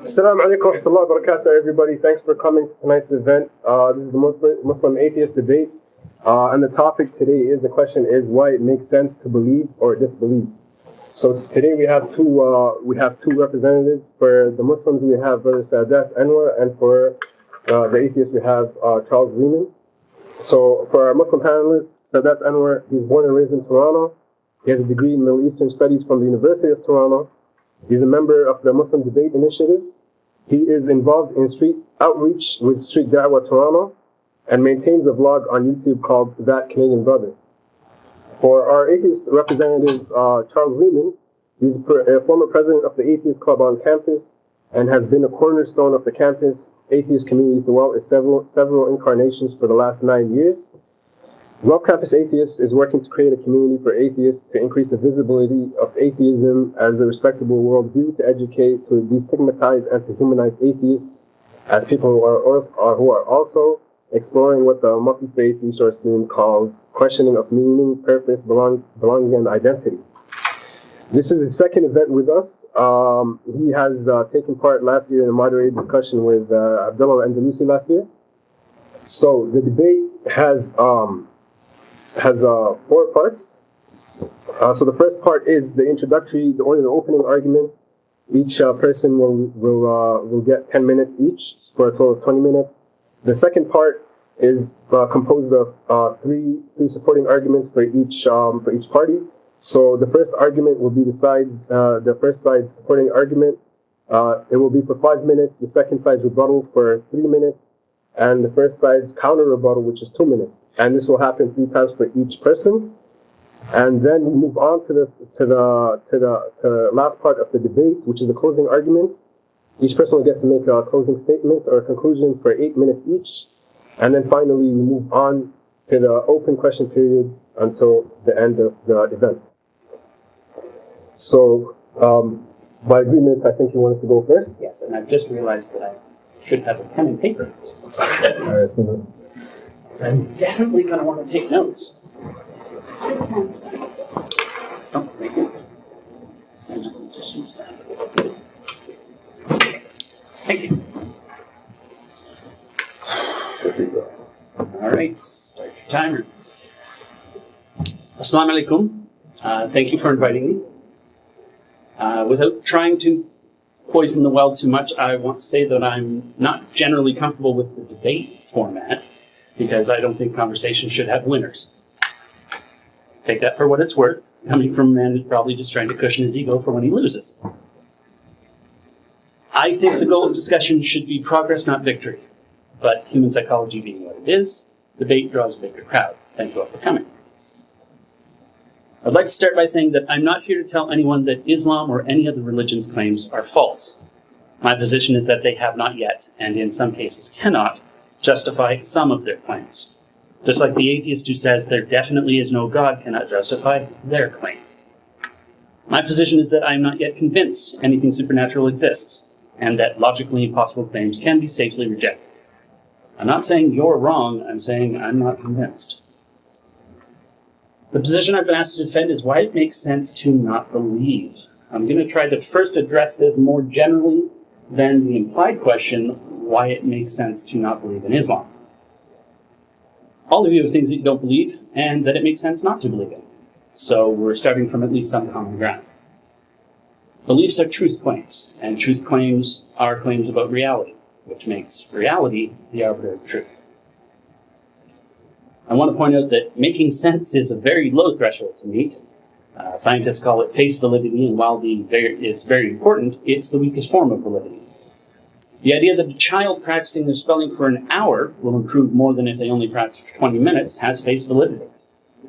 Assalamu alaikum wa rahmatullahi wa barakatuh, everybody. Thanks for coming to tonight's event. This is the Muslim atheist debate. And the topic today is, the question is, why it makes sense to believe or disbelieve. So today we have two representatives. For the Muslims, we have Brother Sadat, Anwar, and for the atheists, we have Charles Lehmann. So for our Muslim panelists, Sadat Anwar, he's born and raised in Toronto. He has a degree in Middle Eastern Studies from the University of Toronto. He's a member of the Muslim Debate Initiative. He is involved in street outreach with Street Da'wah Toronto and maintains a vlog on YouTube called That Canadian Brother. For our atheist representative, Charles Lehmann, he's a former president of the Atheist Club on campus and has been a cornerstone of the campus atheist community throughout its several incarnations for the last 9 years. Rough Campus Atheists is working to create a community for atheists to increase the visibility of atheism as a respectable worldview, to educate, to destigmatize, and to humanize atheists as people who are also exploring what the multi-faith resource team calls questioning of meaning, purpose, belonging, and identity. This is his second event with us. He has taken part last year in a moderated discussion with Abdullah Andalusi last year. So the debate has 4 parts. So the first part is the introductory, the opening arguments. Each person will get 10 minutes each for a total of 20 minutes. The second part is composed of three supporting arguments for each party. So the first argument will be the first side's supporting argument. It will be for 5 minutes. The second side's rebuttal for 3 minutes. And the first side's counter rebuttal, which is 2 minutes. And this will happen 3 times for each person. And then we move on to the last part of the debate, which is the closing arguments. Each person will get to make a closing statement or a conclusion for 8 minutes each. And then finally, we move on to the open question period until the end of the event. So, by agreement, I think you wanted to go first? Yes, and I've just realized that I should have a pen and paper. I'm definitely going to want to take notes. Oh, thank you. Thank you. All right, start your timer. Assalamu alaikum. Thank you for inviting me. Without trying to poison the well too much, I want to say that I'm not generally comfortable with the debate format because I don't think conversation should have winners. Take that for what it's worth, coming from a man who's probably just trying to cushion his ego for when he loses. I think the goal of discussion should be progress, not victory. But human psychology being what it is, debate draws a bigger crowd. Thank you all for coming. I'd like to start by saying that I'm not here to tell anyone that Islam or any other religion's claims are false. My position is that they have not yet, and in some cases cannot, justify some of their claims. Just like the atheist who says there definitely is no God cannot justify their claim. My position is that I am not yet convinced anything supernatural exists, and that logically impossible claims can be safely rejected. I'm not saying you're wrong, I'm saying I'm not convinced. The position I've been asked to defend is why it makes sense to not believe. I'm going to try to first address this more generally than the implied question, why it makes sense to not believe in Islam. All of you have things that you don't believe, and that it makes sense not to believe in. So we're starting from at least some common ground. Beliefs are truth claims, and truth claims are claims about reality, which makes reality the arbiter of truth. I want to point out that making sense is a very low threshold to meet. Scientists call it face validity, and while it's very important, it's the weakest form of validity. The idea that a child practicing their spelling for an hour will improve more than if they only practice for 20 minutes has face validity.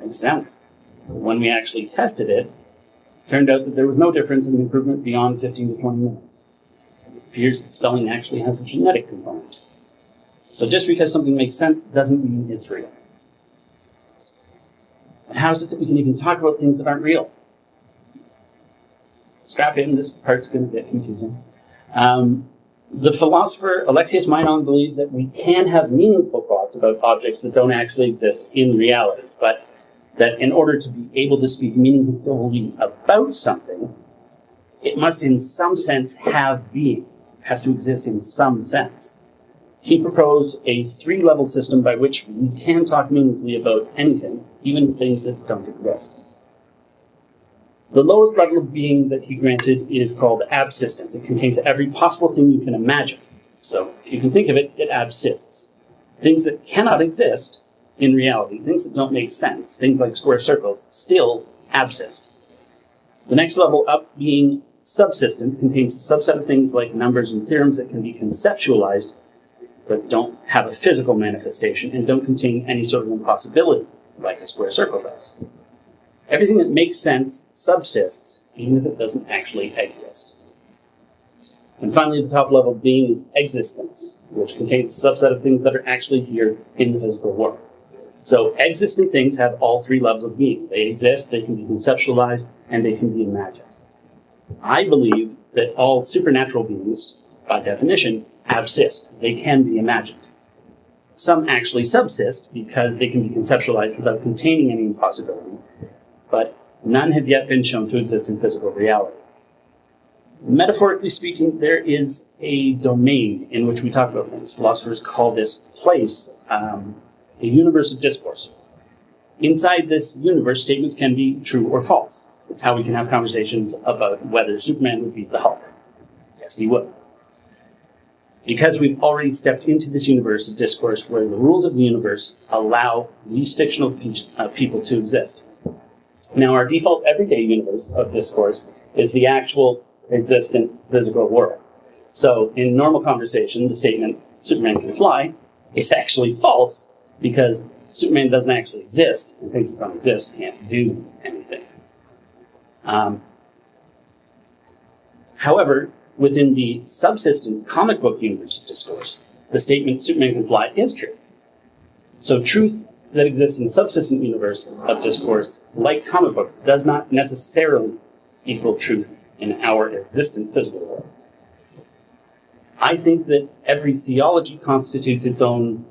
Makes sense. When we actually tested it, it turned out that there was no difference in improvement beyond 15 to 20 minutes. It appears that spelling actually has a genetic component. So just because something makes sense doesn't mean it's real. And how is it that we can even talk about things that aren't real? Strap in, this part's going to get confusing. The philosopher Alexius Meinong believed that we can have meaningful thoughts about objects that don't actually exist in reality, but that in order to be able to speak meaningfully about something, it must in some sense have being, has to exist in some sense. He proposed a 3-level system by which we can talk meaningfully about anything, even things that don't exist. The lowest level of being that he granted is called absistence. It contains every possible thing you can imagine. So if you can think of it, it absists. Things that cannot exist in reality, things that don't make sense, things like square circles, still absist. The next level up, being subsistence, contains a subset of things like numbers and theorems that can be conceptualized but don't have a physical manifestation and don't contain any sort of impossibility like a square circle does. Everything that makes sense subsists, even if it doesn't actually exist. And finally, the top level of being is existence, which contains a subset of things that are actually here in the physical world. So existent things have all 3 levels of being. They exist, they can be conceptualized, and they can be imagined. I believe that all supernatural beings, by definition, absist. They can be imagined. Some actually subsist because they can be conceptualized without containing any impossibility, but none have yet been shown to exist in physical reality. Metaphorically speaking, there is a domain in which we talk about things. Philosophers call this place a universe of discourse. Inside this universe, statements can be true or false. It's how we can have conversations about whether Superman would beat the Hulk. Yes, he would. Because we've already stepped into this universe of discourse where the rules of the universe allow these fictional people to exist. Now, our default everyday universe of discourse is the actual existent physical world. So in normal conversation, the statement, Superman can fly, is actually false because Superman doesn't actually exist, and things that don't exist can't do anything. However, within the subsistent comic book universe of discourse, the statement Superman can fly is true. So truth that exists in the subsistent universe of discourse, like comic books, does not necessarily equal truth in our existent physical world. I think that every theology constitutes its own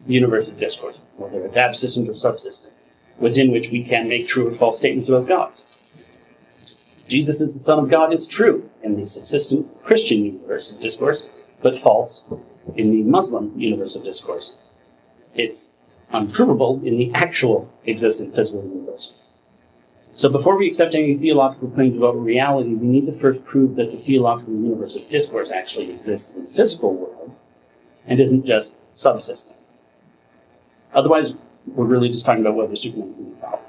universe of discourse, whether it's absistent or subsistent, within which we can make true or false statements about God. Jesus is the Son of God is true in the subsistent Christian universe of discourse, but false in the Muslim universe of discourse. It's unprovable in the actual existent physical universe. So before we accept any theological claims about reality, we need to first prove that the theological universe of discourse actually exists in the physical world and isn't just subsistent. Otherwise, we're really just talking about whether Superman can be powerful.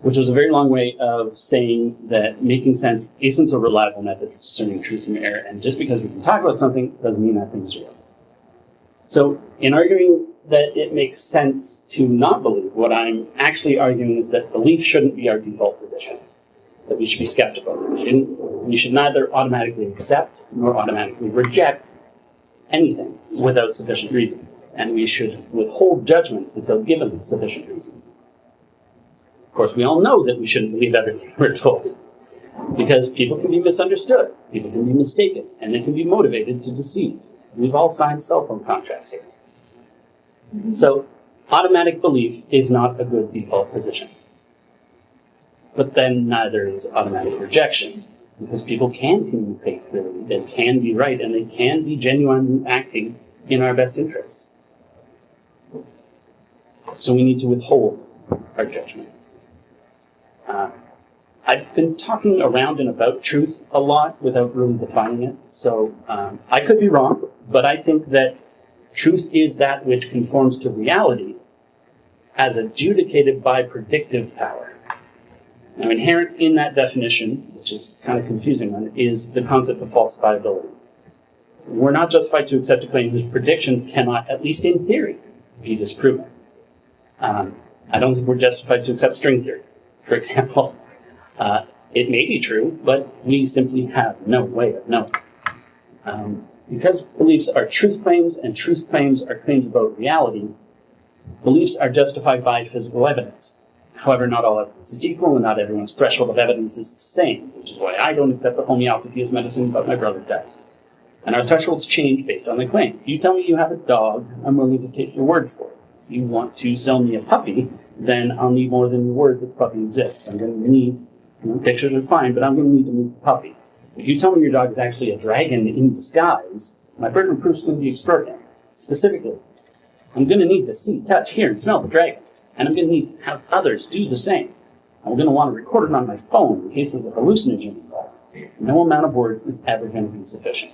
Which was a very long way of saying that making sense isn't a reliable method of discerning truth from error, and just because we can talk about something doesn't mean that thing is real. So in arguing that it makes sense to not believe, what I'm actually arguing is that belief shouldn't be our default position, that we should be skeptical. We should neither automatically accept nor automatically reject anything without sufficient reason, and we should withhold judgment until given sufficient reasons. Of course, we all know that we shouldn't believe everything we're told, because people can be misunderstood, people can be mistaken, and they can be motivated to deceive. We've all signed cell phone contracts here. So, automatic belief is not a good default position. But then neither is automatic rejection, because people can communicate clearly, they can be right, and they can be genuinely acting in our best interests. So we need to withhold our judgment. I've been talking around and about truth a lot without really defining it, so I could be wrong, but I think that truth is that which conforms to reality as adjudicated by predictive power. Now, inherent in that definition, which is kind of confusing one, is the concept of falsifiability. We're not justified to accept a claim whose predictions cannot, at least in theory, be disproven. I don't think we're justified to accept string theory, for example. It may be true, but we simply have no way of knowing. Because beliefs are truth claims and truth claims are claims about reality, beliefs are justified by physical evidence. However, not all evidence is equal and not everyone's threshold of evidence is the same, which is why I don't accept the homeopathy as medicine, but my brother does. And our thresholds change based on the claim. If you tell me you have a dog, I'm willing to take your word for it. If you want to sell me a puppy, then I'll need more than your word that the puppy exists. I'm going to need, pictures are fine, but I'm going to need to meet the puppy. If you tell me your dog is actually a dragon in disguise, my burden of proof is going to be extraordinary. Specifically, I'm going to need to see, touch, hear, and smell the dragon. And I'm going to need to have others do the same. I'm going to want to record it on my phone in case there's a hallucinogen involved. No amount of words is ever going to be sufficient.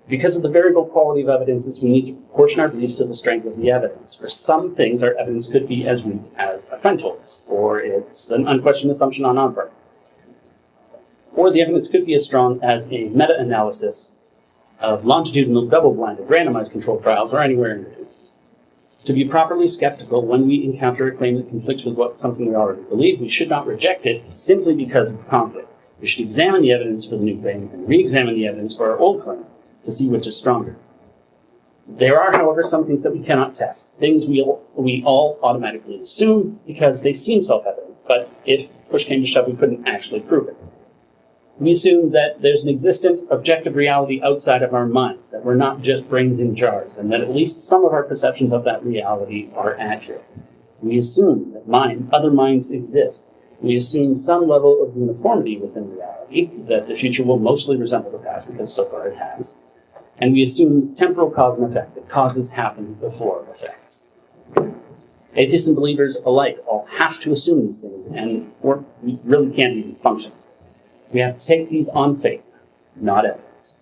Because of the variable quality of evidences, we need to proportion our beliefs to the strength of the evidence. For some things, our evidence could be as weak as a friend told us, or it's an unquestioned assumption on our part. Or the evidence could be as strong as a meta-analysis of longitudinal double-blinded randomized controlled trials or anywhere in between. To be properly skeptical when we encounter a claim that conflicts with something we already believe, we should not reject it simply because of the conflict. We should examine the evidence for the new claim and re-examine the evidence for our old claim to see which is stronger. There are, however, some things that we cannot test, things we all automatically assume because they seem self-evident, but if push came to shove, we couldn't actually prove it. We assume that there's an existent objective reality outside of our minds, that we're not just brains in jars, and that at least some of our perceptions of that reality are accurate. We assume that other minds exist. We assume some level of uniformity within reality, that the future will mostly resemble the past because so far it has. And we assume temporal cause and effect, that causes happen before effects. Atheists and believers alike all have to assume these things, and we really can't even function. We have to take these on faith, not evidence.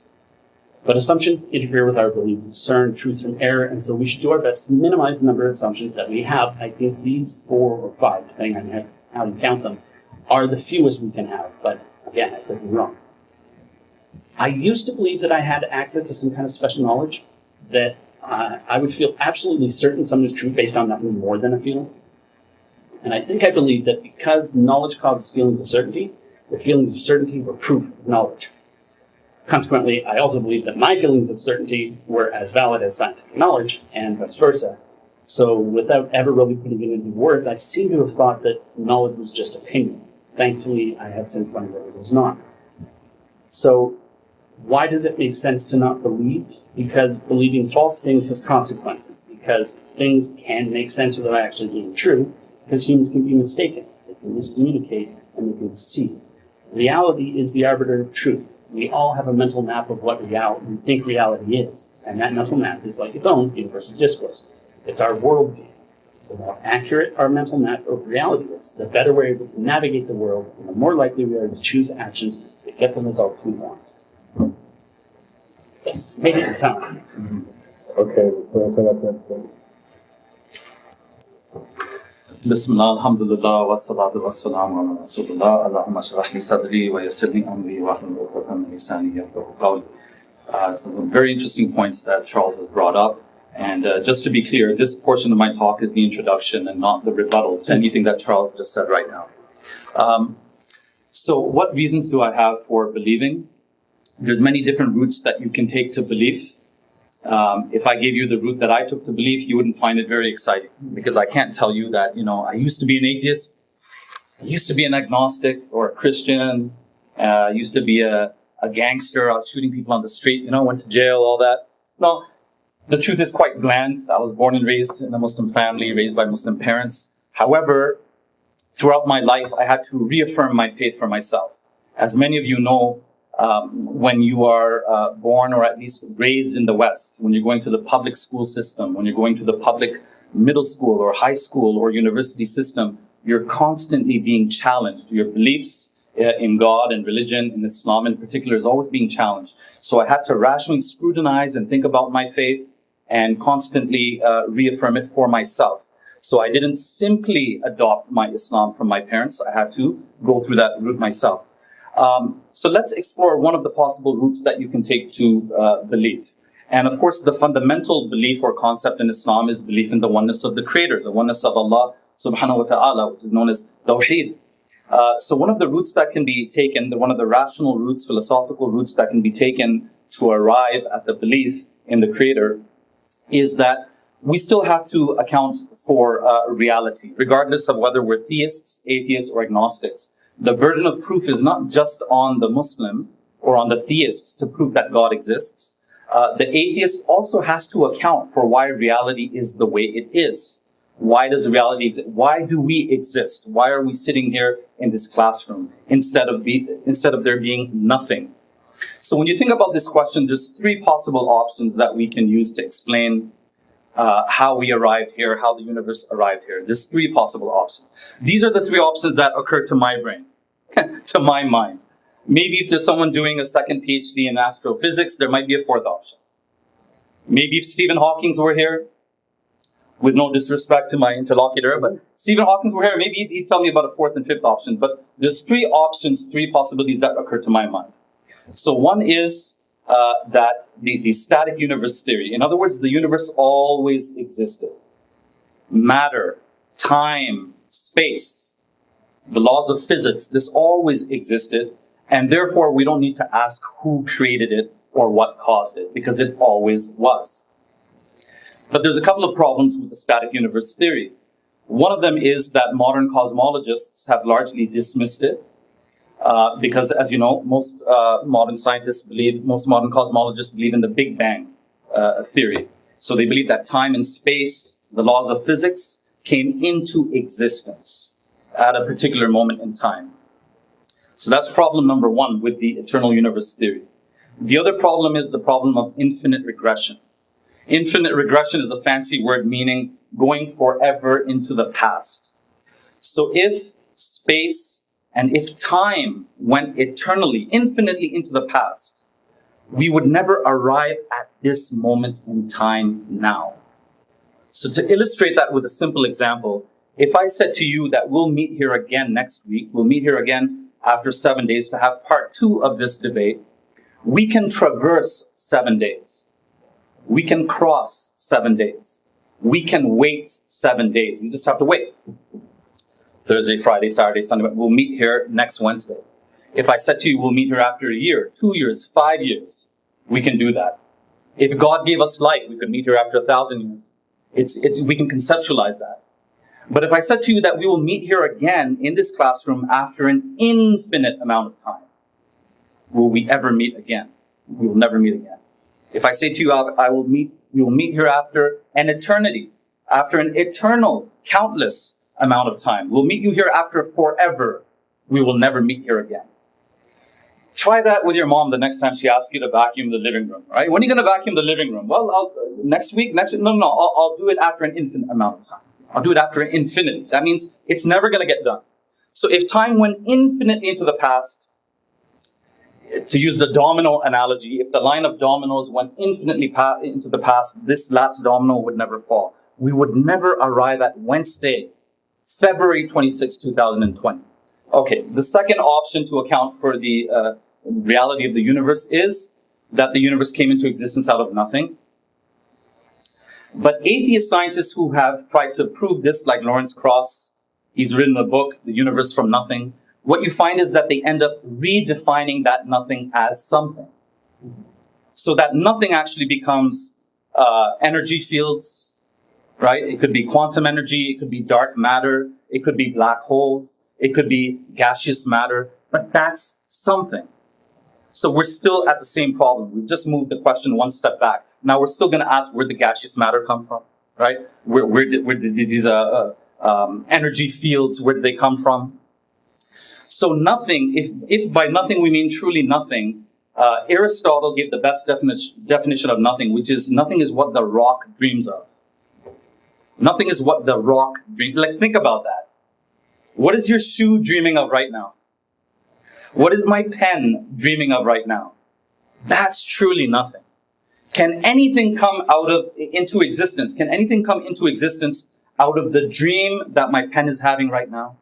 But assumptions interfere with our ability to discern truth from error, and so we should do our best to minimize the number of assumptions that we have. I think these 4 or 5, depending on how you count them, are the fewest we can have, but again, I could be wrong. I used to believe that I had access to some kind of special knowledge, that I would feel absolutely certain something is true based on nothing more than a feeling. And I think I believe that because knowledge causes feelings of certainty, the feelings of certainty were proof of knowledge. Consequently, I also believe that my feelings of certainty were as valid as scientific knowledge, and vice versa. So without ever really putting it into words, I seem to have thought that knowledge was just opinion. Thankfully, I have since learned that it was not. So why does it make sense to not believe? Because believing false things has consequences. Because things can make sense without actually being true. Because humans can be mistaken. They can miscommunicate and they can deceive. Reality is the arbiter of truth. We all have a mental map of what we think reality is. And that mental map is like its own universal discourse. It's our worldview. The more accurate our mental map of reality is, the better we're able to navigate the world, and the more likely we are to choose actions that get the results we want. Yes, made it in time. Okay, so that's it. Bismillah, alhamdulillah, wa salatu wa salamu ala rasulullah, Allahumma shrah li sadri wa yassir li amri wa hlul 'uqdatam min lisani yafqahu qawli. Some very interesting points that Charles has brought up. And just to be clear, this portion of my talk is the introduction and not the rebuttal to anything that Charles just said right now. So what reasons do I have for believing? There's many different routes that you can take to belief. If I gave you the route that I took to belief, you wouldn't find it very exciting, because I can't tell you that, I used to be an atheist, I used to be an agnostic or a Christian, I used to be a gangster, I was shooting people on the street, went to jail, all that. No, the truth is quite bland. I was born and raised in a Muslim family, raised by Muslim parents. However, throughout my life, I had to reaffirm my faith for myself. As many of you know, when you are born or at least raised in the West, when you're going to the public school system, when you're going to the public middle school or high school or university system, you're constantly being challenged. Your beliefs in God and religion, in Islam in particular, is always being challenged. So I had to rationally scrutinize and think about my faith and constantly reaffirm it for myself. So I didn't simply adopt my Islam from my parents. I had to go through that route myself. So let's explore one of the possible routes that you can take to belief. And of course, the fundamental belief or concept in Islam is belief in the oneness of the Creator, the oneness of Allah subhanahu wa ta'ala, which is known as Tawheed. So one of the routes that can be taken, one of the rational routes, philosophical routes that can be taken to arrive at the belief in the Creator is that we still have to account for reality, regardless of whether we're theists, atheists, or agnostics. The burden of proof is not just on the Muslim or on the theist to prove that God exists. The atheist also has to account for why reality is the way it is. Why does reality exist? Why do we exist? Why are we sitting here in this classroom instead of there being nothing? So when you think about this question, there's three possible options that we can use to explain how we arrived here, how the universe arrived here. There's three possible options. These are the three options that occur to my brain, to my mind. Maybe if there's someone doing a second PhD in astrophysics, there might be a fourth option. Maybe if Stephen Hawking were here, with no disrespect to my interlocutor, but Stephen Hawking were here, maybe he'd tell me about a fourth and fifth option. But there's three options, three possibilities that occur to my mind. So one is that the static universe theory. In other words, the universe always existed. Matter, time, space, the laws of physics, this always existed. And therefore, we don't need to ask who created it or what caused it, because it always was. But there's a couple of problems with the static universe theory. One of them is that modern cosmologists have largely dismissed it. Because, as you know, most modern cosmologists believe in the Big Bang theory. So they believe that time and space, the laws of physics, came into existence at a particular moment in time. So that's problem number one with the eternal universe theory. The other problem is the problem of infinite regression. Infinite regression is a fancy word meaning going forever into the past. So if space and if time went eternally, infinitely into the past, we would never arrive at this moment in time now. So to illustrate that with a simple example, if I said to you that we'll meet here again next week, we'll meet here again after 7 days to have part 2 of this debate, we can traverse 7 days. We can cross 7 days. We can wait 7 days. We just have to wait. Thursday, Friday, Saturday, Sunday, we'll meet here next Wednesday. If I said to you, we'll meet here after a year, 2 years, 5 years, we can do that. If God gave us life, we could meet here after 1,000 years. We can conceptualize that. But if I said to you that we will meet here again in this classroom after an infinite amount of time, will we ever meet again? We will never meet again. If I say to you, we will meet here after an eternity, after an eternal, countless amount of time. We'll meet you here after forever. We will never meet here again. Try that with your mom the next time she asks you to vacuum the living room, right? When are you going to vacuum the living room? Well, next week. No, I'll do it after an infinite amount of time. I'll do it after an infinity. That means it's never going to get done. So if time went infinitely into the past, to use the domino analogy, if the line of dominoes went infinitely into the past, this last domino would never fall. We would never arrive at Wednesday, February 26, 2020. Okay, the second option to account for the reality of the universe is that the universe came into existence out of nothing. But atheist scientists who have tried to prove this, like Lawrence Krauss, he's written a book, The Universe from Nothing, what you find is that they end up redefining that nothing as something. So that nothing actually becomes energy fields, right? It could be quantum energy, it could be dark matter, it could be black holes, it could be gaseous matter, but that's something. So we're still at the same problem. We've just moved the question one step back. Now we're still going to ask where the gaseous matter come from, right? Where did these energy fields, where did they come from? So nothing, if by nothing we mean truly nothing, Aristotle gave the best definition of nothing, which is nothing is what the rock dreams of. Nothing is what the rock dreams. Like, think about that. What is your shoe dreaming of right now? What is my pen dreaming of right now? That's truly nothing. Can anything come into existence? Can anything come into existence out of the dream that my pen is having right now?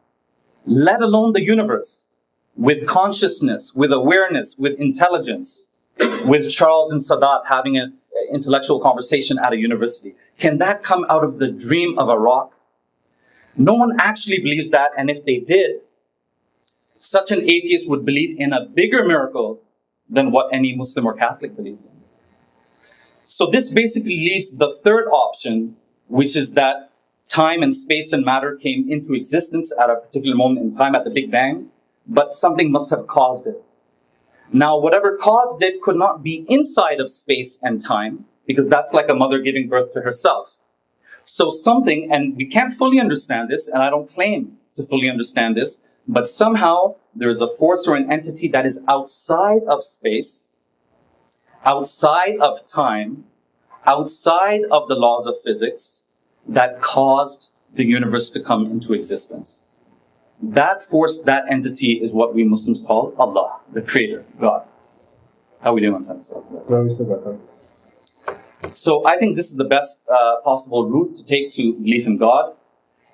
Let alone the universe, with consciousness, with awareness, with intelligence, with Charles and Sadat having an intellectual conversation at a university. Can that come out of the dream of a rock? No one actually believes that, and if they did, such an atheist would believe in a bigger miracle than what any Muslim or Catholic believes in. So this basically leaves the third option, which is that time and space and matter came into existence at a particular moment in time at the Big Bang, but something must have caused it. Now, whatever caused it could not be inside of space and time, because that's like a mother giving birth to herself. So something, and we can't fully understand this, and I don't claim to fully understand this, but somehow there is a force or an entity that is outside of space, outside of time, outside of the laws of physics that caused the universe to come into existence. That force, that entity is what we Muslims call Allah, the creator, God. How we doing on time? No, we still got time. So I think this is the best possible route to take to belief in God.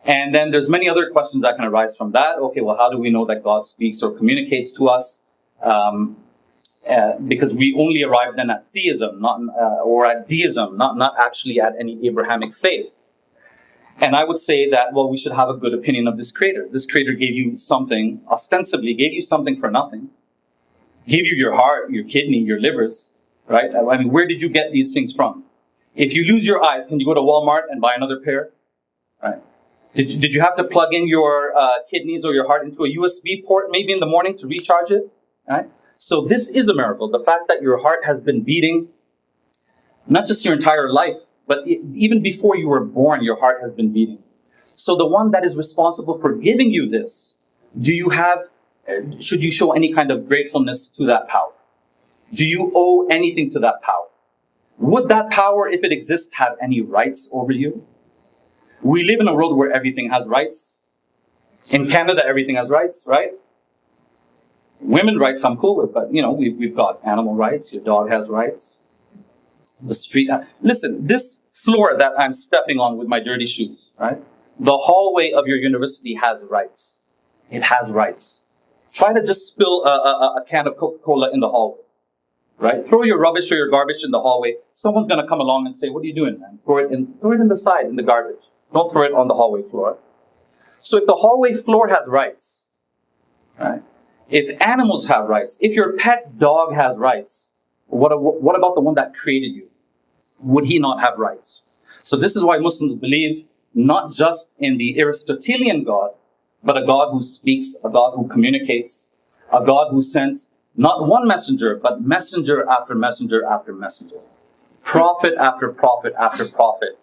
And then there's many other questions that can arise from that. Okay, well, how do we know that God speaks or communicates to us? Because we only arrive then at theism, or at deism, not actually at any Abrahamic faith. And I would say that, well, we should have a good opinion of this creator. This creator gave you something, ostensibly gave you something for nothing. Gave you your heart, your kidney, your livers, right? I mean, where did you get these things from? If you lose your eyes, can you go to Walmart and buy another pair? Right? Did you have to plug in your kidneys or your heart into a USB port maybe in the morning to recharge it? Right? So this is a miracle. The fact that your heart has been beating, not just your entire life, but even before you were born, your heart has been beating. So the one that is responsible for giving you this, should you show any kind of gratefulness to that power? Do you owe anything to that power? Would that power, if it exists, have any rights over you? We live in a world where everything has rights. In Canada, everything has rights, right? Women rights I'm cool with, but we've got animal rights. Your dog has rights. The street. Listen, this floor that I'm stepping on with my dirty shoes, right? The hallway of your university has rights. It has rights. Try to just spill a can of Coca-Cola in the hallway, right? Throw your rubbish or your garbage in the hallway. Someone's going to come along and say, what are you doing, man? Throw it in the side, in the garbage. Don't throw it on the hallway floor. So if the hallway floor has rights, right? If animals have rights, if your pet dog has rights, what about the one that created you? Would he not have rights? So this is why Muslims believe not just in the Aristotelian God, but a God who speaks, a God who communicates, a God who sent not one messenger, but messenger after messenger after messenger, prophet after prophet after prophet,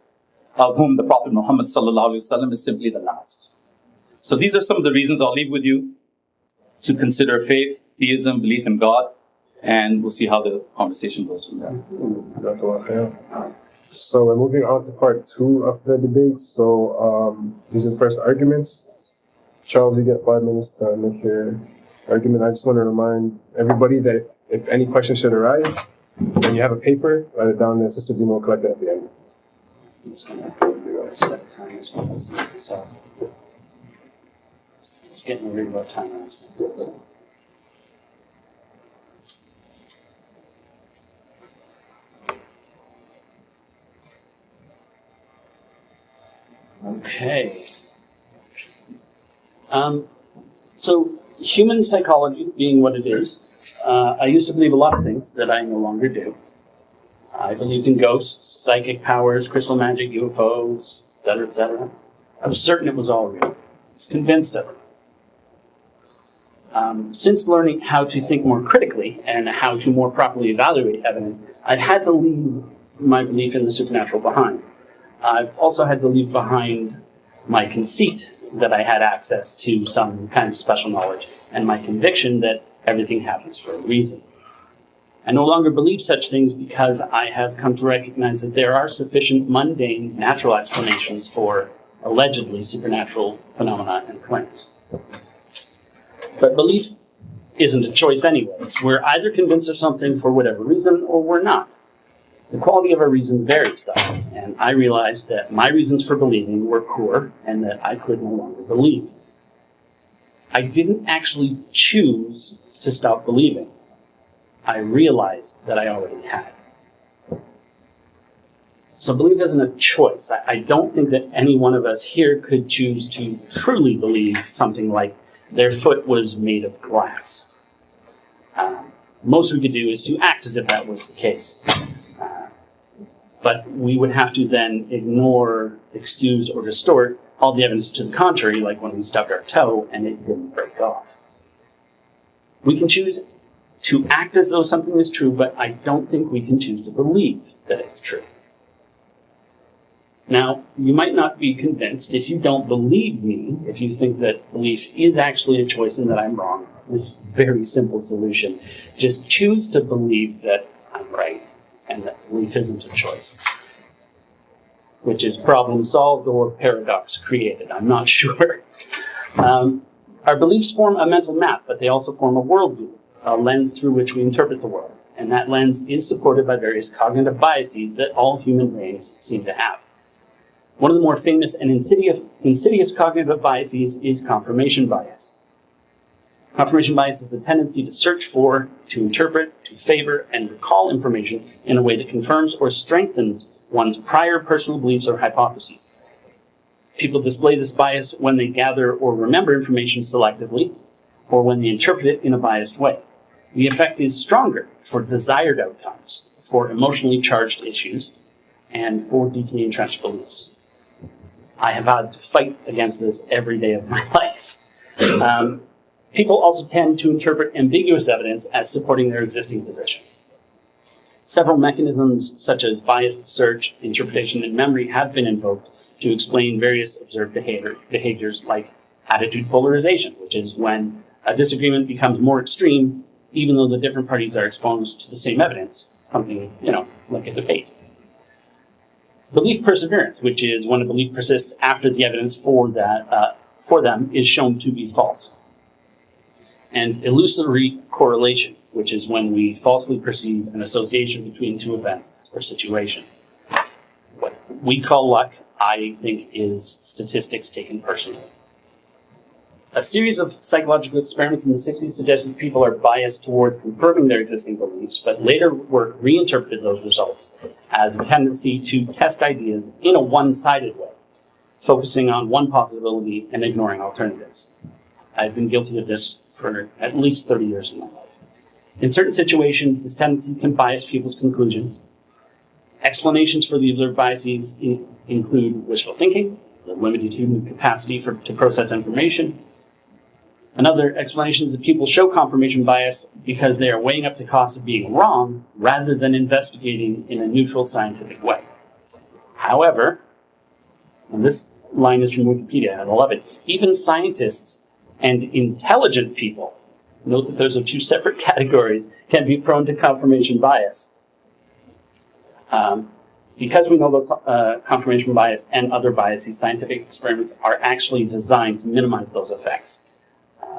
of whom the Prophet Muhammad ﷺ is simply the last. So these are some of the reasons I'll leave with you to consider faith, theism, belief in God, and we'll see how the conversation goes from there. So we're moving on to part 2 of the debate. So these are the first arguments. Charles, you get 5 minutes to make your argument. I just want to remind everybody that if any questions should arise, when you have a paper, write it down and Sister Dima will collect it at the end. I'm just going to set time as well as myself. Just getting worried about time on this. Okay. So human psychology being what it is, I used to believe a lot of things that I no longer do. I believed in ghosts, psychic powers, crystal magic, UFOs, etc., etc. I was certain it was all real. I was convinced of it. Since learning how to think more critically and how to more properly evaluate evidence, I've had to leave my belief in the supernatural behind. I've also had to leave behind my conceit that I had access to some kind of special knowledge and my conviction that everything happens for a reason. I no longer believe such things because I have come to recognize that there are sufficient mundane, natural explanations for allegedly supernatural phenomena and claims. But belief isn't a choice anyways. We're either convinced of something for whatever reason or we're not. The quality of our reasons varies, though, and I realized that my reasons for believing were poor and that I could no longer believe. I didn't actually choose to stop believing. I realized that I already had. So belief isn't a choice. I don't think that any one of us here could choose to truly believe something like their foot was made of glass. Most we could do is to act as if that was the case. But we would have to then ignore, excuse, or distort all the evidence to the contrary, like when we stubbed our toe and it didn't break off. We can choose to act as though something is true, but I don't think we can choose to believe that it's true. Now, you might not be convinced if you don't believe me, if you think that belief is actually a choice and that I'm wrong. There's a very simple solution. Just choose to believe that I'm right and that belief isn't a choice, which is problem solved or paradox created. I'm not sure. Our beliefs form a mental map, but they also form a worldview, a lens through which we interpret the world. And that lens is supported by various cognitive biases that all human brains seem to have. One of the more famous and insidious cognitive biases is confirmation bias. Confirmation bias is a tendency to search for, to interpret, to favor, and recall information in a way that confirms or strengthens one's prior personal beliefs or hypotheses. People display this bias when they gather or remember information selectively, or when they interpret it in a biased way. The effect is stronger for desired outcomes, for emotionally charged issues, and for deeply entrenched beliefs. I have had to fight against this every day of my life. People also tend to interpret ambiguous evidence as supporting their existing position. Several mechanisms, such as biased search, interpretation, and memory, have been invoked to explain various observed behaviors like attitude polarization, which is when a disagreement becomes more extreme, even though the different parties are exposed to the same evidence, something, like a debate. Belief perseverance, which is when a belief persists after the evidence for them is shown to be false. And illusory correlation, which is when we falsely perceive an association between two events or situation. What we call luck, I think, is statistics taken personally. A series of psychological experiments in the 60s suggested people are biased towards confirming their existing beliefs, but later work reinterpreted those results as a tendency to test ideas in a one-sided way, focusing on one possibility and ignoring alternatives. I've been guilty of this for at least 30 years of my life. In certain situations, this tendency can bias people's conclusions. Explanations for the observed biases include wishful thinking, the limited human capacity to process information. Another explanation is that people show confirmation bias because they are weighing up the cost of being wrong rather than investigating in a neutral scientific way. However, and this line is from Wikipedia, and I love it, even scientists and intelligent people, note that those are two separate categories, can be prone to confirmation bias. Because we know about confirmation bias and other biases, scientific experiments are actually designed to minimize those effects.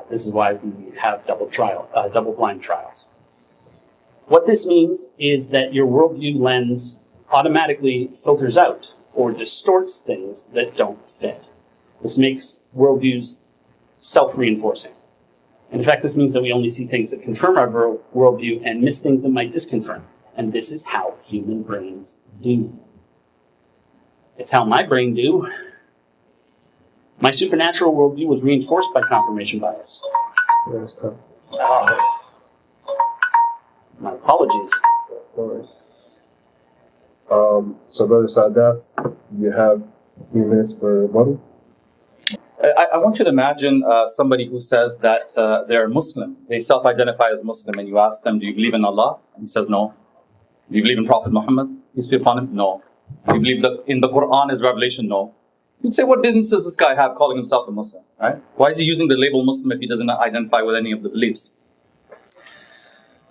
This is why we have double-blind trials. What this means is that your worldview lens automatically filters out or distorts things that don't fit. This makes worldviews self-reinforcing. And in fact, this means that we only see things that confirm our worldview and miss things that might disconfirm. And this is how human brains do. It's how my brain do. My supernatural worldview was reinforced by confirmation bias. That was tough. Oh. My apologies. No worries. So, Brother Sadat, you have a few minutes for rebuttal. I want you to imagine somebody who says that they're Muslim. They self-identify as Muslim, and you ask them, do you believe in Allah? And he says, no. Do you believe in Prophet Muhammad? Peace be upon him? No. Do you believe in the Quran is revelation? No. You'd say, what business does this guy have calling himself a Muslim, right? Why is he using the label Muslim if he doesn't identify with any of the beliefs?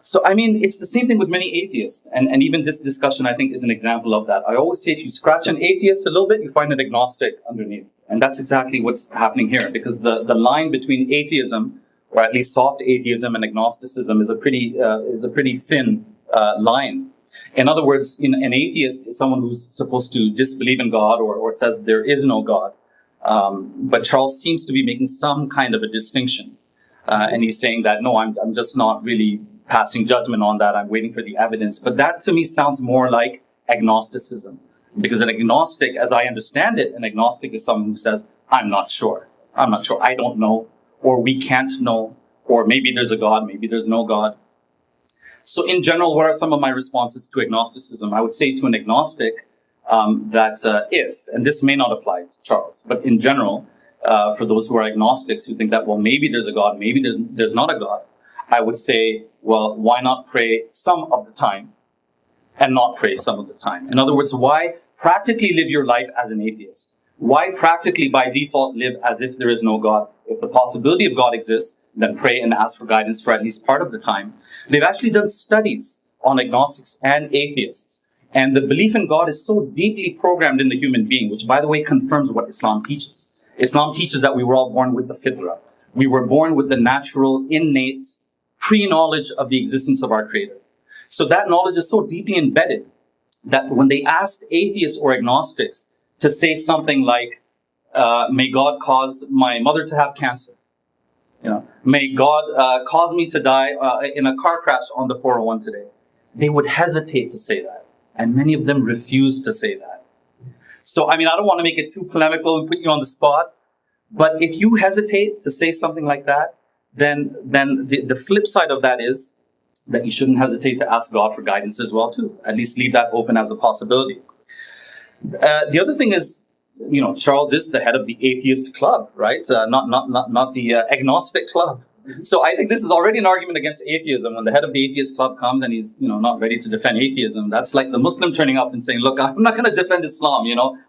So, it's the same thing with many atheists. And even this discussion, I think, is an example of that. I always say if you scratch an atheist a little bit, you find an agnostic underneath. And that's exactly what's happening here, because the line between atheism, or at least soft atheism, and agnosticism is a pretty thin line. In other words, an atheist is someone who's supposed to disbelieve in God or says there is no God. But Charles seems to be making some kind of a distinction. And he's saying that, no, I'm just not really passing judgment on that. I'm waiting for the evidence. But that to me sounds more like agnosticism. Because an agnostic, as I understand it, an agnostic is someone who says, I'm not sure. I don't know. Or we can't know. Or maybe there's a God, maybe there's no God. So in general, what are some of my responses to agnosticism? I would say to an agnostic that if, and this may not apply to Charles, but in general, for those who are agnostics who think that, well, maybe there's a God, maybe there's not a God, I would say, well, why not pray some of the time and not pray some of the time? In other words, why practically live your life as an atheist? Why practically by default live as if there is no God? If the possibility of God exists, then pray and ask for guidance for at least part of the time. They've actually done studies on agnostics and atheists. And the belief in God is so deeply programmed in the human being, which, by the way, confirms what Islam teaches. Islam teaches that we were all born with the fitrah. We were born with the natural, innate, pre-knowledge of the existence of our Creator. So that knowledge is so deeply embedded that when they asked atheists or agnostics to say something like, may God cause my mother to have cancer, may God cause me to die in a car crash on the 401 today, they would hesitate to say that. And many of them refuse to say that. So, I don't want to make it too polemical and put you on the spot, but if you hesitate to say something like that, then the flip side of that is that you shouldn't hesitate to ask God for guidance as well, too. At least leave that open as a possibility. The other thing is, Charles is the head of the atheist club, right? Not the agnostic club. So I think this is already an argument against atheism. When the head of the atheist club comes and he's, not ready to defend atheism, that's like the Muslim turning up and saying, look, I'm not going to defend Islam,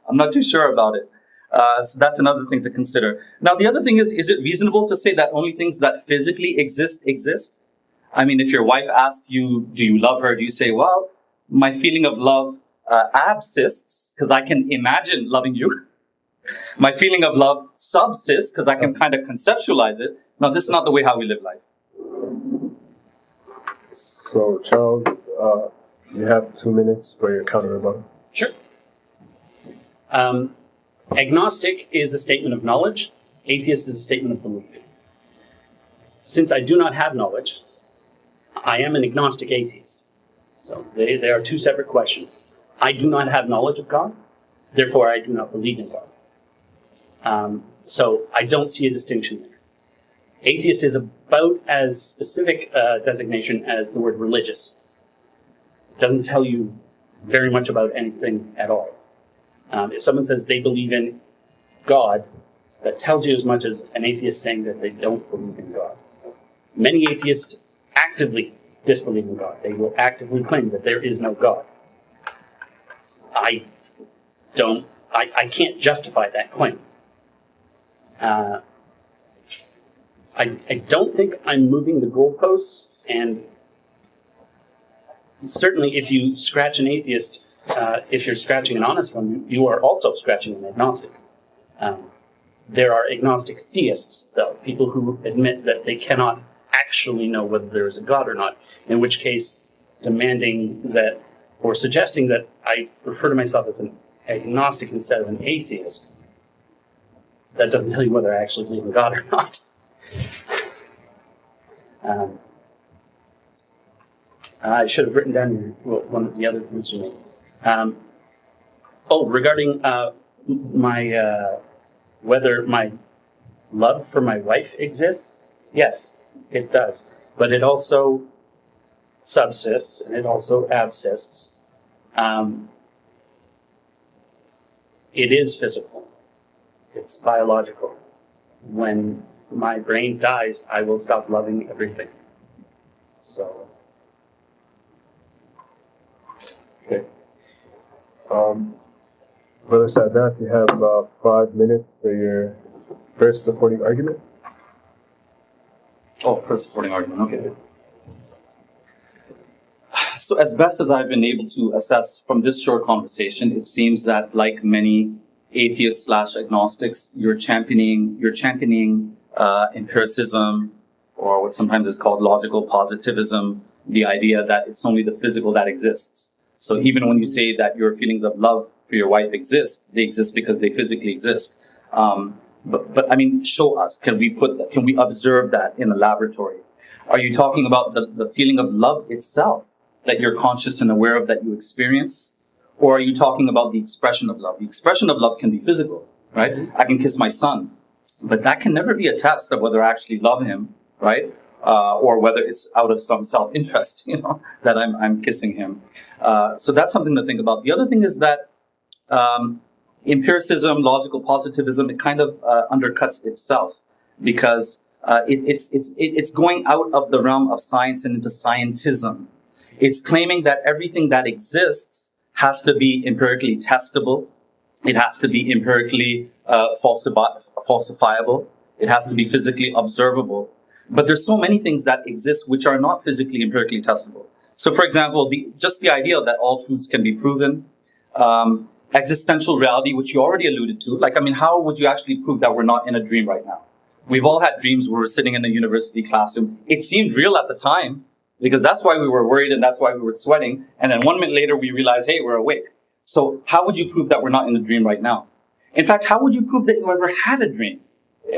I'm not too sure about it. So that's another thing to consider. Now, the other thing is it reasonable to say that only things that physically exist? If your wife asks you, do you love her? Do you say, well, my feeling of love absists, because I can imagine loving you. My feeling of love subsists, because I can kind of conceptualize it. No, this is not the way how we live life. So, Charles, you have 2 minutes for your counter rebuttal. Sure. Agnostic is a statement of knowledge. Atheist is a statement of belief. Since I do not have knowledge, I am an agnostic atheist. So they are two separate questions. I do not have knowledge of God, therefore I do not believe in God. So I don't see a distinction there. Atheist is about as specific a designation as the word religious. It doesn't tell you very much about anything at all. If someone says they believe in God, that tells you as much as an atheist saying that they don't believe in God. Many atheists actively disbelieve in God. They will actively claim that there is no God. I can't justify that claim. I don't think I'm moving the goalposts, and certainly if you scratch an atheist, if you're scratching an honest one, you are also scratching an agnostic. There are agnostic theists, though, people who admit that they cannot actually know whether there is a God or not, in which case demanding that, or suggesting that I refer to myself as an agnostic instead of an atheist, that doesn't tell you whether I actually believe in God or not. I should have written down one of the other points you made. Regarding whether my love for my wife exists, yes, it does. But it also subsists and it also absists. It is physical. It's biological. When my brain dies, I will stop loving everything. So. Okay. Brother Sadat, you have 5 minutes for your first supporting argument. Oh, first supporting argument, okay. So as best as I've been able to assess from this short conversation, it seems that like many atheists / agnostics, you're championing empiricism, or what sometimes is called logical positivism, the idea that it's only the physical that exists. So even when you say that your feelings of love for your wife exist, they exist because they physically exist. But I mean, show us. Can we observe that in a laboratory? Are you talking about the feeling of love itself that you're conscious and aware of that you experience? Or are you talking about the expression of love? The expression of love can be physical, right? I can kiss my son, but that can never be a test of whether I actually love him, right? Or whether it's out of some self-interest, that I'm kissing him. So that's something to think about. The other thing is that empiricism, logical positivism, it kind of undercuts itself because it's going out of the realm of science and into scientism. It's claiming that everything that exists has to be empirically testable. It has to be empirically falsifiable. It has to be physically observable. But there's so many things that exist which are not physically empirically testable. So, for example, just the idea that all truths can be proven, existential reality, which you already alluded to. Like, I mean, how would you actually prove that we're not in a dream right now? We've all had dreams where we're sitting in a university classroom. It seemed real at the time because that's why we were worried and that's why we were sweating. And then 1 minute later, we realized, hey, we're awake. So how would you prove that we're not in a dream right now? In fact, how would you prove that you ever had a dream?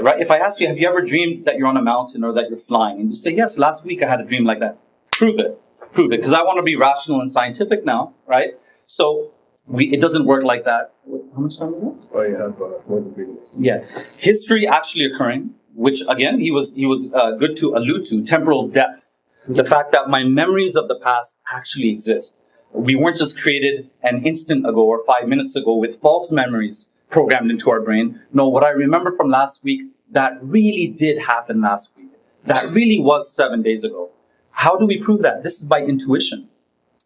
Right? If I ask you, have you ever dreamed that you're on a mountain or that you're flying? And you say, yes, last week I had a dream like that. Prove it. Prove it. Because I want to be rational and scientific now, right? So it doesn't work like that. How much time is that? Oh, you have more than 3 minutes. Yeah. History actually occurring, which again, he was good to allude to, temporal depth. The fact that my memories of the past actually exist. We weren't just created an instant ago or 5 minutes ago with false memories programmed into our brain. No, what I remember from last week, that really did happen last week. That really was 7 days ago. How do we prove that? This is by intuition,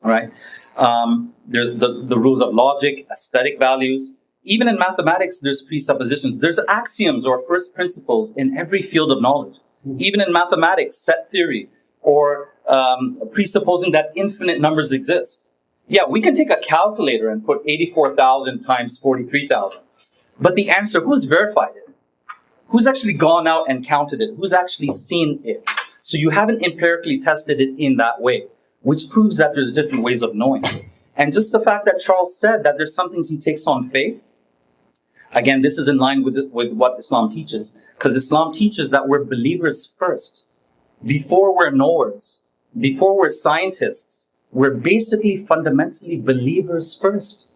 right? The rules of logic, aesthetic values. Even in mathematics, there's presuppositions. There's axioms or first principles in every field of knowledge. Even in mathematics, set theory, or presupposing that infinite numbers exist. Yeah, we can take a calculator and put 84,000 times 43,000. But the answer, who's verified it? Who's actually gone out and counted it? Who's actually seen it? So you haven't empirically tested it in that way, which proves that there's different ways of knowing. And just the fact that Charles said that there's some things he takes on faith, again, this is in line with what Islam teaches, because Islam teaches that we're believers first. Before we're knowers, before we're scientists, we're basically fundamentally believers first.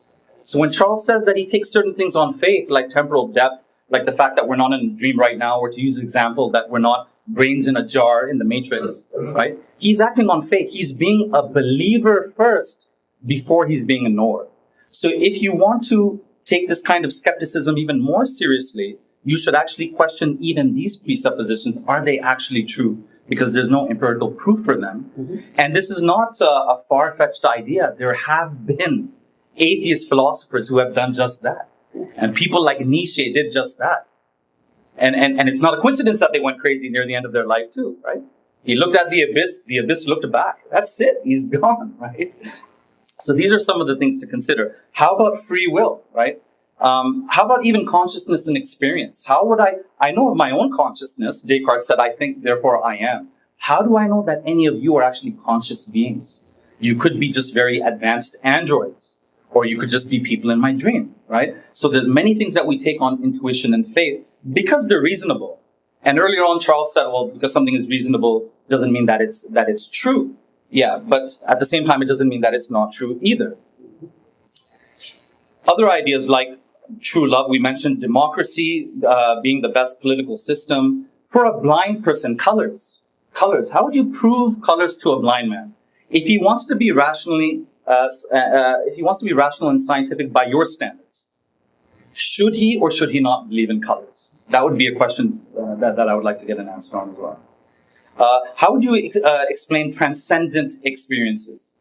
So when Charles says that he takes certain things on faith, like temporal depth, like the fact that we're not in a dream right now, or to use the example that we're not brains in a jar in the matrix, right? He's acting on faith. He's being a believer first before he's being a knower. So if you want to take this kind of skepticism even more seriously, you should actually question even these presuppositions. Are they actually true? Because there's no empirical proof for them. Mm-hmm. And this is not a far-fetched idea. There have been atheist philosophers who have done just that. And people like Nietzsche did just that. And it's not a coincidence that they went crazy near the end of their life too, right? He looked at the abyss looked back. That's it, he's gone, right? So these are some of the things to consider. How about free will, right? How about even consciousness and experience? How would I know of my own consciousness? Descartes said, I think, therefore I am. How do I know that any of you are actually conscious beings? You could be just very advanced androids, or you could just be people in my dream, right? So there's many things that we take on intuition and faith because they're reasonable. And earlier on, Charles said, well, because something is reasonable doesn't mean that it's true. Yeah, but at the same time, it doesn't mean that it's not true either. Other ideas like true love, we mentioned democracy being the best political system. For a blind person, colors. How would you prove colors to a blind man? If he wants to be rational and scientific by your standards, should he or should he not believe in colors? That would be a question that I would like to get an answer on as well. How would you explain transcendent experiences?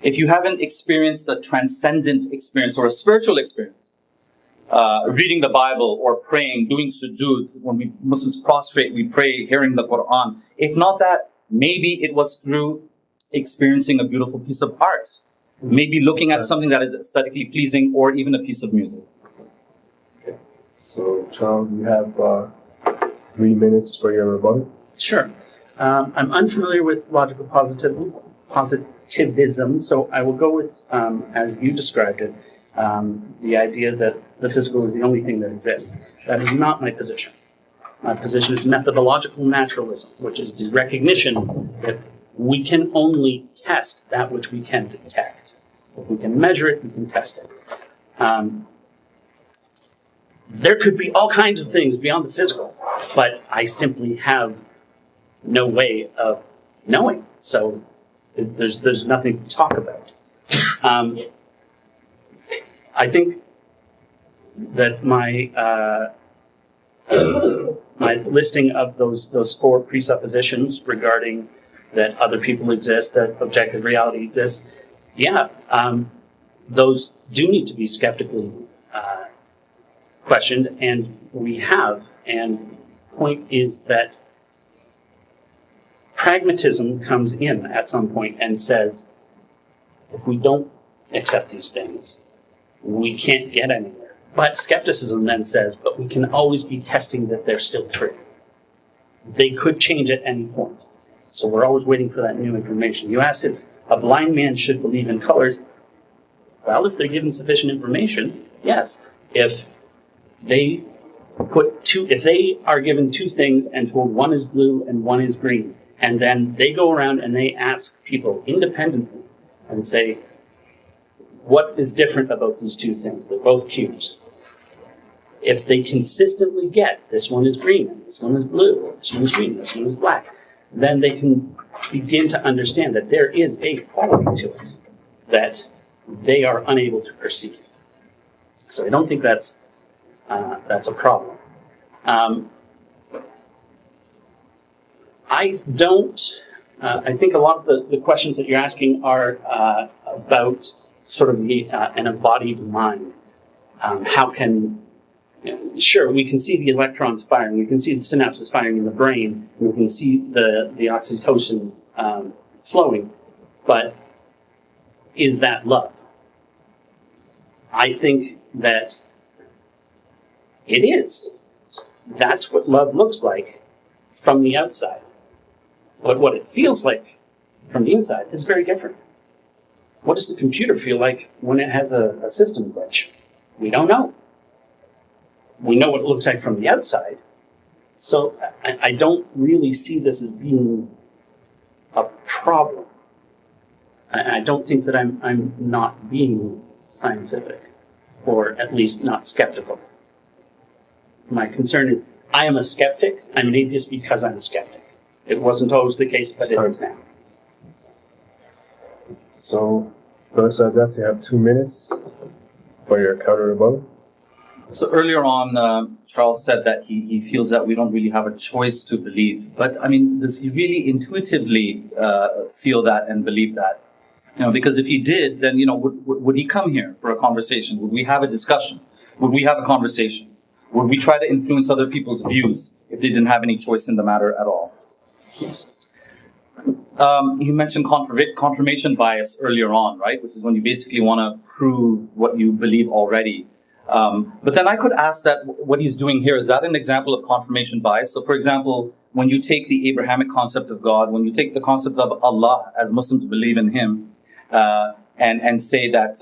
If you haven't experienced a transcendent experience or a spiritual experience, reading the Bible or praying, doing sujood, when we Muslims prostrate, we pray, hearing the Quran. If not that, maybe it was through experiencing a beautiful piece of art. Maybe looking at something that is aesthetically pleasing, or even a piece of music. Okay. So, Charles, you have 3 minutes for your rebuttal. Sure. I'm unfamiliar with logical positivism, so I will go with, as you described it, the idea that the physical is the only thing that exists. That is not my position. My position is methodological naturalism, which is the recognition that we can only test that which we can detect. If we can measure it, we can test it. There could be all kinds of things beyond the physical, but I simply have no way of knowing. So there's nothing to talk about. I think that my listing of those 4 presuppositions regarding that other people exist, that objective reality exists, those do need to be skeptically questioned, and we have. And point is that pragmatism comes in at some point and says, if we don't accept these things, we can't get anywhere. But skepticism then says, but we can always be testing that they're still true. They could change at any point. So we're always waiting for that new information. You asked if a blind man should believe in colors. Well, if they're given sufficient information, yes. If they are given two things and told one is blue and one is green, and then they go around and they ask people independently and say, what is different about these two things? They're both cubes. If they consistently get this one is green, and this one is blue, or this one is green, this one is black, then they can begin to understand that there is a quality to it that they are unable to perceive. So I don't think that's a problem. I think a lot of the questions that you're asking are about sort of an embodied mind. Sure, we can see the electrons firing, we can see the synapses firing in the brain, we can see the oxytocin flowing, but is that love? I think that it is. That's what love looks like from the outside. But what it feels like from the inside is very different. What does the computer feel like when it has a system glitch? We don't know. We know what it looks like from the outside. So I don't really see this as being a problem. I don't think that I'm not being scientific, or at least not skeptical. My concern is I am a skeptic. I'm an atheist because I'm a skeptic. It wasn't always the case, but it is now. So, Brother Sadat, you have 2 minutes for your counter rebuttal. So earlier on, Charles said that he feels that we don't really have a choice to believe. But I mean, does he really intuitively feel that and believe that? Because if he did, then would he come here for a conversation? Would we have a discussion? Would we have a conversation? Would we try to influence other people's views if they didn't have any choice in the matter at all? Yes. You mentioned confirmation bias earlier on, right? Which is when you basically want to prove what you believe already. But then I could ask that what he's doing here, is that an example of confirmation bias? So for example, when you take the Abrahamic concept of God, when you take the concept of Allah, as Muslims believe in him, and say that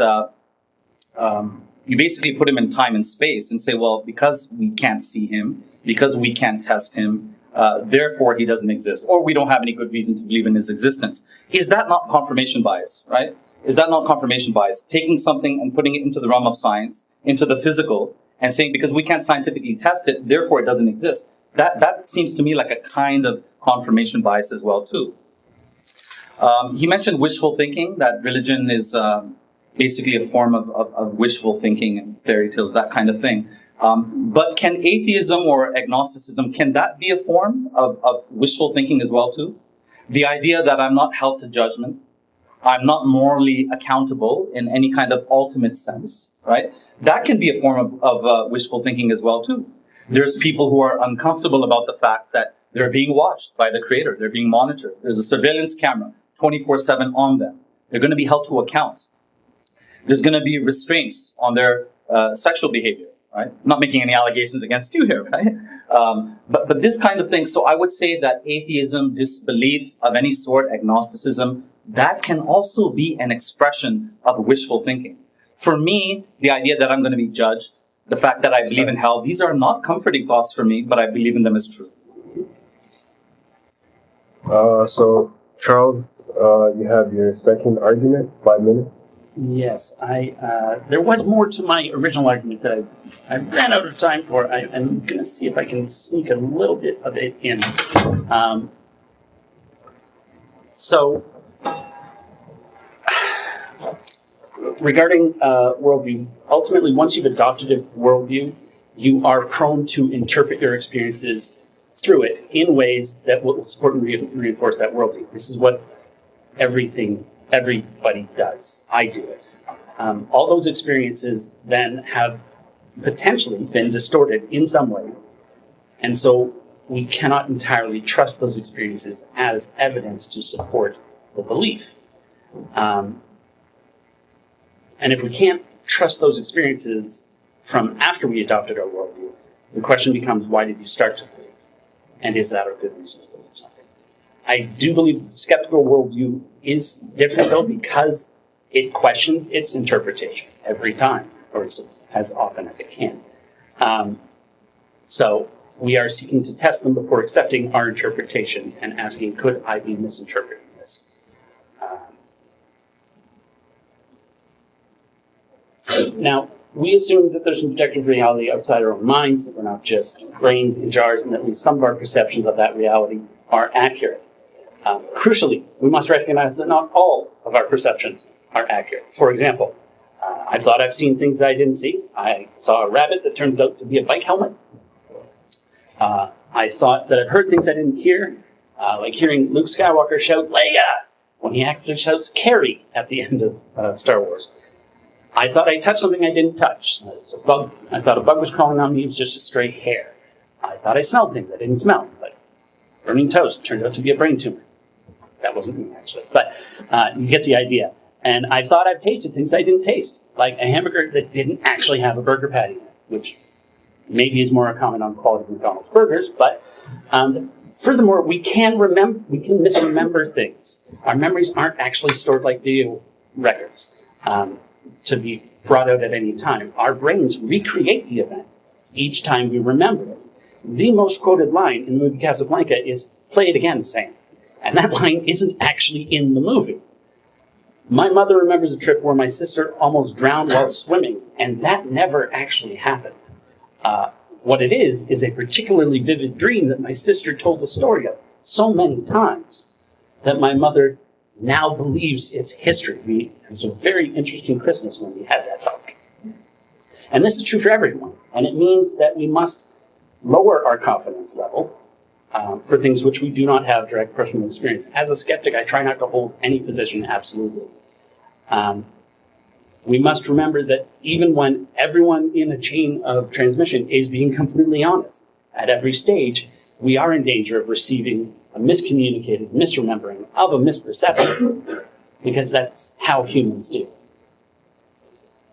you basically put him in time and space and say, well, because we can't see him, because we can't test him, therefore he doesn't exist, or we don't have any good reason to believe in his existence. Is that not confirmation bias, right? Is that not confirmation bias? Taking something and putting it into the realm of science, into the physical, and saying because we can't scientifically test it, therefore it doesn't exist. That seems to me like a kind of confirmation bias as well too. He mentioned wishful thinking, that religion is basically a form of wishful thinking and fairy tales, that kind of thing. But can atheism or agnosticism, can that be a form of wishful thinking as well too? The idea that I'm not held to judgment, I'm not morally accountable in any kind of ultimate sense, right? That can be a form of wishful thinking as well too. There's people who are uncomfortable about the fact that they're being watched by the Creator, they're being monitored. There's a surveillance camera 24/7 on them. They're going to be held to account. There's going to be restraints on their sexual behavior, right? I'm not making any allegations against you here, right? But this kind of thing. So I would say that atheism, disbelief of any sort, agnosticism, that can also be an expression of wishful thinking. For me, the idea that I'm going to be judged, the fact that I believe in hell, these are not comforting thoughts for me, but I believe in them as true. So, Charles, you have your second argument, 5 minutes. Yes, there was more to my original argument that I ran out of time for. I'm going to see if I can sneak a little bit of it in. Regarding worldview, ultimately, once you've adopted a worldview, you are prone to interpret your experiences through it in ways that will support and reinforce that worldview. This is what everybody does. I do it. all those experiences then have potentially been distorted in some way. And so we cannot entirely trust those experiences as evidence to support the belief. And if we can't trust those experiences from after we adopted our worldview, the question becomes, why did you start to believe? And is that a good reason to believe something? I do believe the skeptical worldview is different, though, because it questions its interpretation every time, or as often as it can. So we are seeking to test them before accepting our interpretation and asking, could I be misinterpreting this? Now, we assume that there's an objective reality outside our own minds, that we're not just brains in jars, and that at least some of our perceptions of that reality are accurate. Crucially, we must recognize that not all of our perceptions are accurate. For example, I thought I've seen things that I didn't see. I saw a rabbit that turned out to be a bike helmet. I thought that I've heard things I didn't hear, like hearing Luke Skywalker shout, "Leia!" when he actually shouts "Carrie" at the end of Star Wars. I thought I touched something I didn't touch. It was a bug. I thought a bug was crawling on me. It was just a stray hair. I thought I smelled things I didn't smell, like burning toast turned out to be a brain tumor. That wasn't me, actually, but you get the idea. And I thought I've tasted things I didn't taste, like a hamburger that didn't actually have a burger patty in it, which maybe is more a comment on quality of McDonald's burgers. But furthermore, we can misremember things. Our memories aren't actually stored like video records to be brought out at any time. Our brains recreate the event each time we remember it. The most quoted line in the movie Casablanca is, "Play it again, Sam." And that line isn't actually in the movie. My mother remembers a trip where my sister almost drowned while swimming, and that never actually happened. What it is a particularly vivid dream that my sister told the story of so many times that my mother now believes it's history. It was a very interesting Christmas when we had that talk. And this is true for everyone, and it means that we must lower our confidence level for things which we do not have direct personal experience. As a skeptic, I try not to hold any position absolutely. We must remember that even when everyone in a chain of transmission is being completely honest, at every stage, we are in danger of receiving a miscommunicated misremembering of a misperception, because that's how humans do.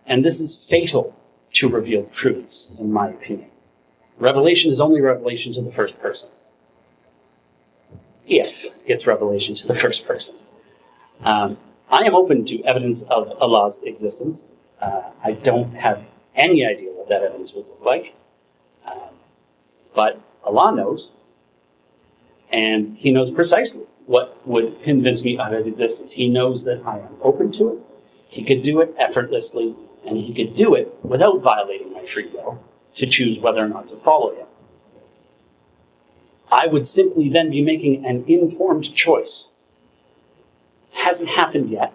And this is fatal to revealed truths, in my opinion. Revelation is only revelation to the first person, if it's revelation to the first person. I am open to evidence of Allah's existence. I don't have any idea what that evidence would look like. But Allah knows, and He knows precisely what would convince me of His existence. He knows that I am open to it. He could do it effortlessly, and He could do it without violating my free will to choose whether or not to follow Him. I would simply then be making an informed choice. Hasn't happened yet,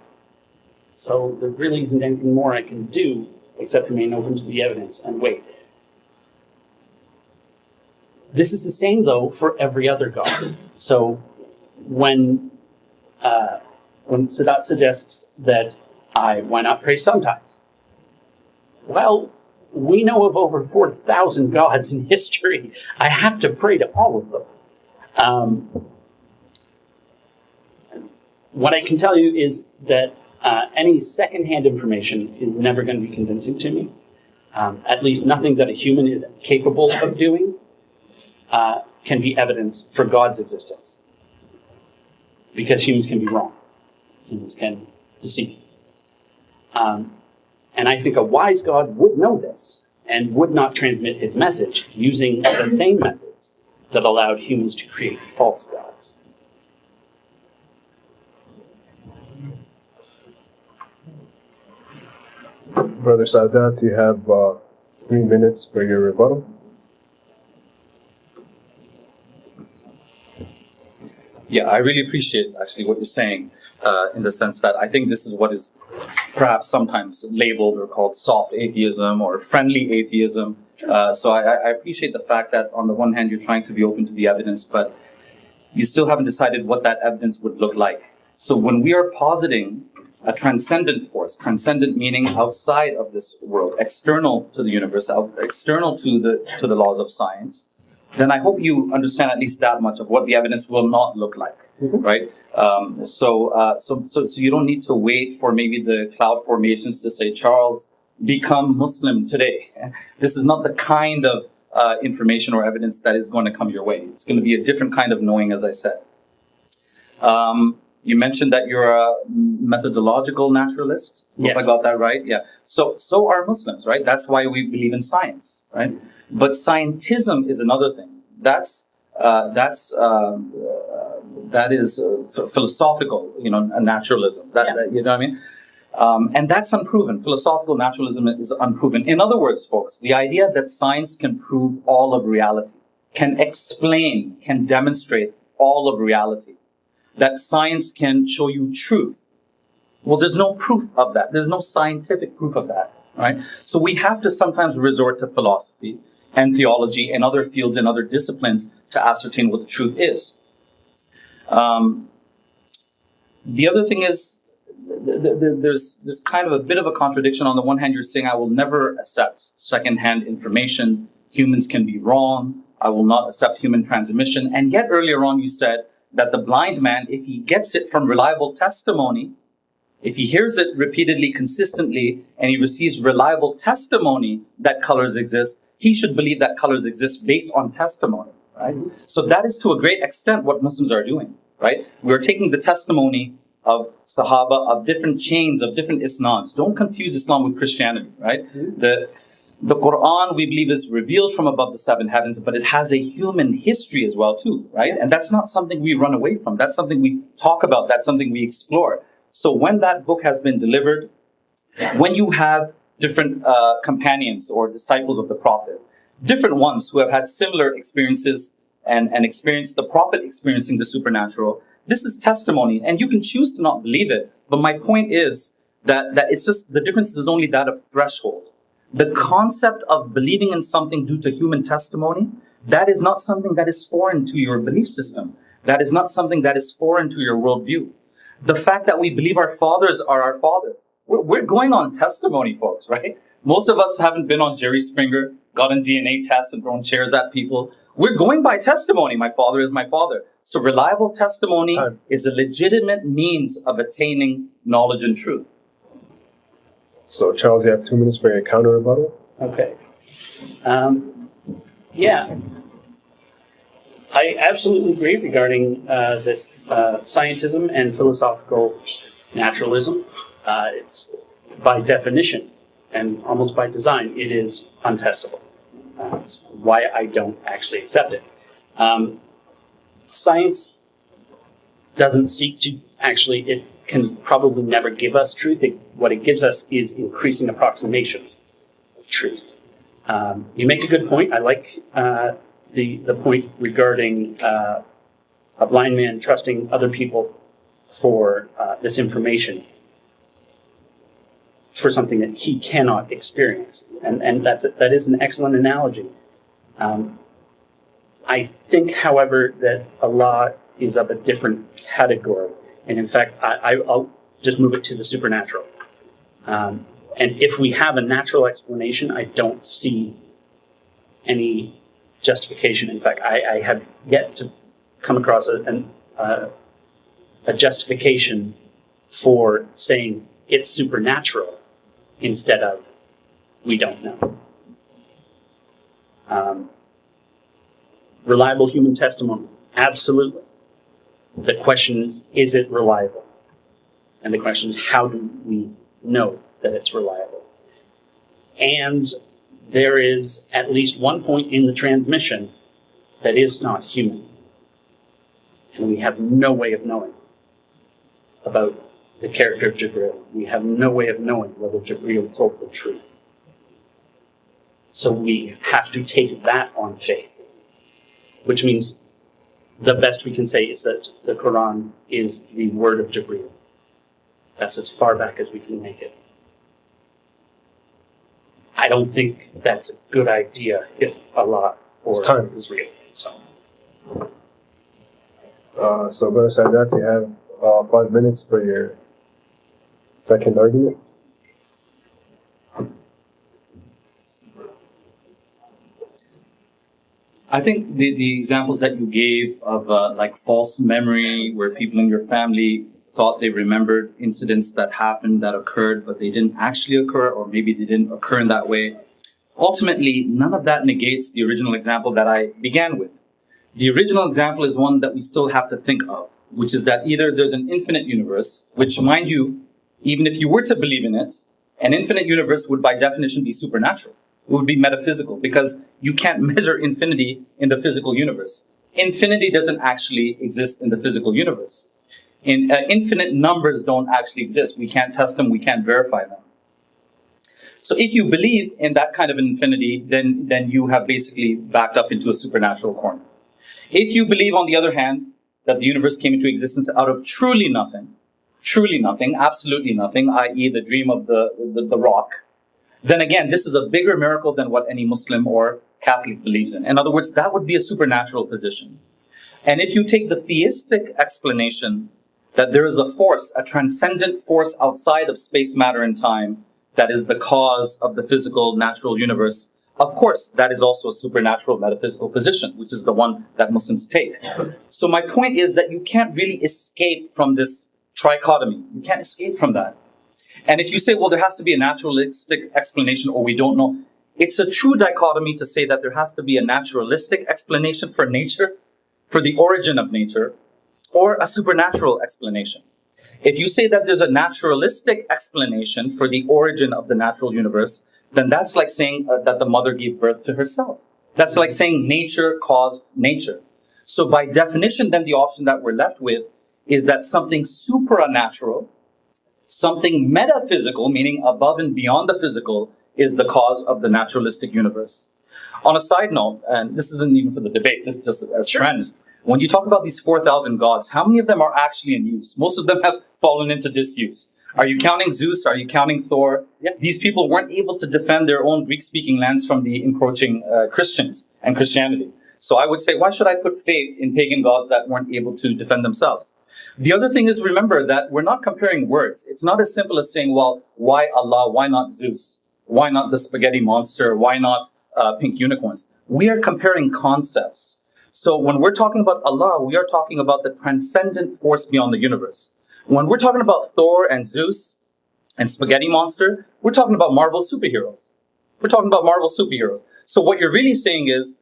so there really isn't anything more I can do except remain open to the evidence and wait. This is the same, though, for every other God. So when Sadat suggests that why not pray sometimes? Well, we know of over 4,000 gods in history. I have to pray to all of them. What I can tell you is that any secondhand information is never going to be convincing to me. At least nothing that a human is capable of doing can be evidence for God's existence. Because humans can be wrong. Humans can deceive. And I think a wise God would know this and would not transmit His message using the same methods that allowed humans to create false gods. Brother Sadat, you have 3 minutes for your rebuttal. Yeah, I really appreciate actually what you're saying in the sense that I think this is what is perhaps sometimes labeled or called soft atheism or friendly atheism. So I appreciate the fact that on the one hand, you're trying to be open to the evidence, but you still haven't decided what that evidence would look like. So when we are positing a transcendent force, transcendent meaning outside of this world, external to the universe, external to the laws of science, then I hope you understand at least that much of what the evidence will not look like, right? So you don't need to wait for maybe the cloud formations to say, Charles, become Muslim today. This is not the kind of information or evidence that is going to come your way. It's going to be a different kind of knowing, as I said. You mentioned that you're a methodological naturalist. Yes. If I got that right, yeah. So are Muslims, right? That's why we believe in science, right? But scientism is another thing. That is philosophical, naturalism. You know what I mean? And that's unproven. Philosophical naturalism is unproven. In other words, folks, the idea that science can prove all of reality, can explain, can demonstrate all of reality, that science can show you truth. Well, there's no proof of that. There's no scientific proof of that, right? So we have to sometimes resort to philosophy and theology and other fields and other disciplines to ascertain what the truth is. The other thing is, there's kind of a bit of a contradiction. On the one hand, you're saying, I will never accept secondhand information. Humans can be wrong. I will not accept human transmission. And yet earlier on, you said that the blind man, if he gets it from reliable testimony, if he hears it repeatedly, consistently, and he receives reliable testimony that colors exist, he should believe that colors exist based on testimony, right? So that is to a great extent what Muslims are doing, right? We're taking the testimony of Sahaba, of different chains, of different Isnams. Don't confuse Islam with Christianity, right? The Quran, we believe, is revealed from above the seven heavens, but it has a human history as well, too, right? And that's not something we run away from. That's something we talk about. That's something we explore. So when that book has been delivered, when you have different companions or disciples of the Prophet, different ones who have had similar experiences and experienced the Prophet experiencing the supernatural, this is testimony, and you can choose to not believe it. But my point is that it's just, the difference is only that of threshold. The concept of believing in something due to human testimony, that is not something that is foreign to your belief system. That is not something that is foreign to your worldview. The fact that we believe our fathers are our fathers, we're going on testimony, folks, right? Most of us haven't been on Jerry Springer, gotten DNA tests and thrown chairs at people. We're going by testimony. My father is my father. So reliable testimony is a legitimate means of attaining knowledge and truth. So, Charles, you have 2 minutes for your counter rebuttal. Okay. Yeah. I absolutely agree regarding this scientism and philosophical naturalism. It's by definition and almost by design, it is untestable. That's why I don't actually accept it. Science doesn't seek to actually, it can probably never give us truth. What it gives us is increasing approximations of truth. You make a good point. I like the point regarding a blind man trusting other people for this information for something that he cannot experience. And that is an excellent analogy. I think, however, that Allah is of a different category. And in fact, I'll just move it to the supernatural. And if we have a natural explanation, I don't see any justification. In fact, I have yet to come across a justification for saying it's supernatural instead of we don't know. Reliable human testimony, absolutely. The question is it reliable? And the question is, how do we know that it's reliable? And there is at least one point in the transmission that is not human. And we have no way of knowing about the character of Jibreel. We have no way of knowing whether Jibreel told the truth. So we have to take that on faith, which means the best we can say is that the Quran is the word of Jibreel. That's as far back as we can make it. I don't think that's a good idea if Allah is real. So, Brother Sadat, you have 5 minutes for your second argument? I think the examples that you gave of like false memory, where people in your family thought they remembered incidents that happened, that occurred, but they didn't actually occur, or maybe they didn't occur in that way. Ultimately, none of that negates the original example that I began with. The original example is one that we still have to think of, which is that either there's an infinite universe, which, mind you, even if you were to believe in it, an infinite universe would by definition be supernatural. It would be metaphysical, because you can't measure infinity in the physical universe. Infinity doesn't actually exist in the physical universe. Infinite numbers don't actually exist. We can't test them, we can't verify them. So if you believe in that kind of infinity, then you have basically backed up into a supernatural corner. If you believe, on the other hand, that the universe came into existence out of truly nothing, absolutely nothing, i.e. the dream of the rock, then again, this is a bigger miracle than what any Muslim or Catholic believes in. In other words, that would be a supernatural position. And if you take the theistic explanation that there is a force, a transcendent force outside of space, matter, and time, that is the cause of the physical, natural universe, of course, that is also a supernatural metaphysical position, which is the one that Muslims take. So my point is that you can't really escape from this trichotomy. You can't escape from that. And if you say, well, there has to be a naturalistic explanation, or we don't know, it's a true dichotomy to say that there has to be a naturalistic explanation for nature, for the origin of nature, or a supernatural explanation. If you say that there's a naturalistic explanation for the origin of the natural universe, then that's like saying that the mother gave birth to herself. That's like saying nature caused nature. So by definition, then the option that we're left with is that something supranatural, something metaphysical, meaning above and beyond the physical, is the cause of the naturalistic universe. On a side note, and this isn't even for the debate, this is just as friends, when you talk about these 4,000 gods, how many of them are actually in use? Most of them have fallen into disuse. Are you counting Zeus? Are you counting Thor? Yeah. These people weren't able to defend their own Greek-speaking lands from the encroaching Christians and Christianity. So I would say, why should I put faith in pagan gods that weren't able to defend themselves? The other thing is, remember that we're not comparing words. It's not as simple as saying, well, why Allah? Why not Zeus? Why not the spaghetti monster? Why not pink unicorns? We are comparing concepts. So when we're talking about Allah, we are talking about the transcendent force beyond the universe. When we're talking about Thor and Zeus and spaghetti monster, we're talking about Marvel superheroes. We're talking about Marvel superheroes. So what you're really saying is,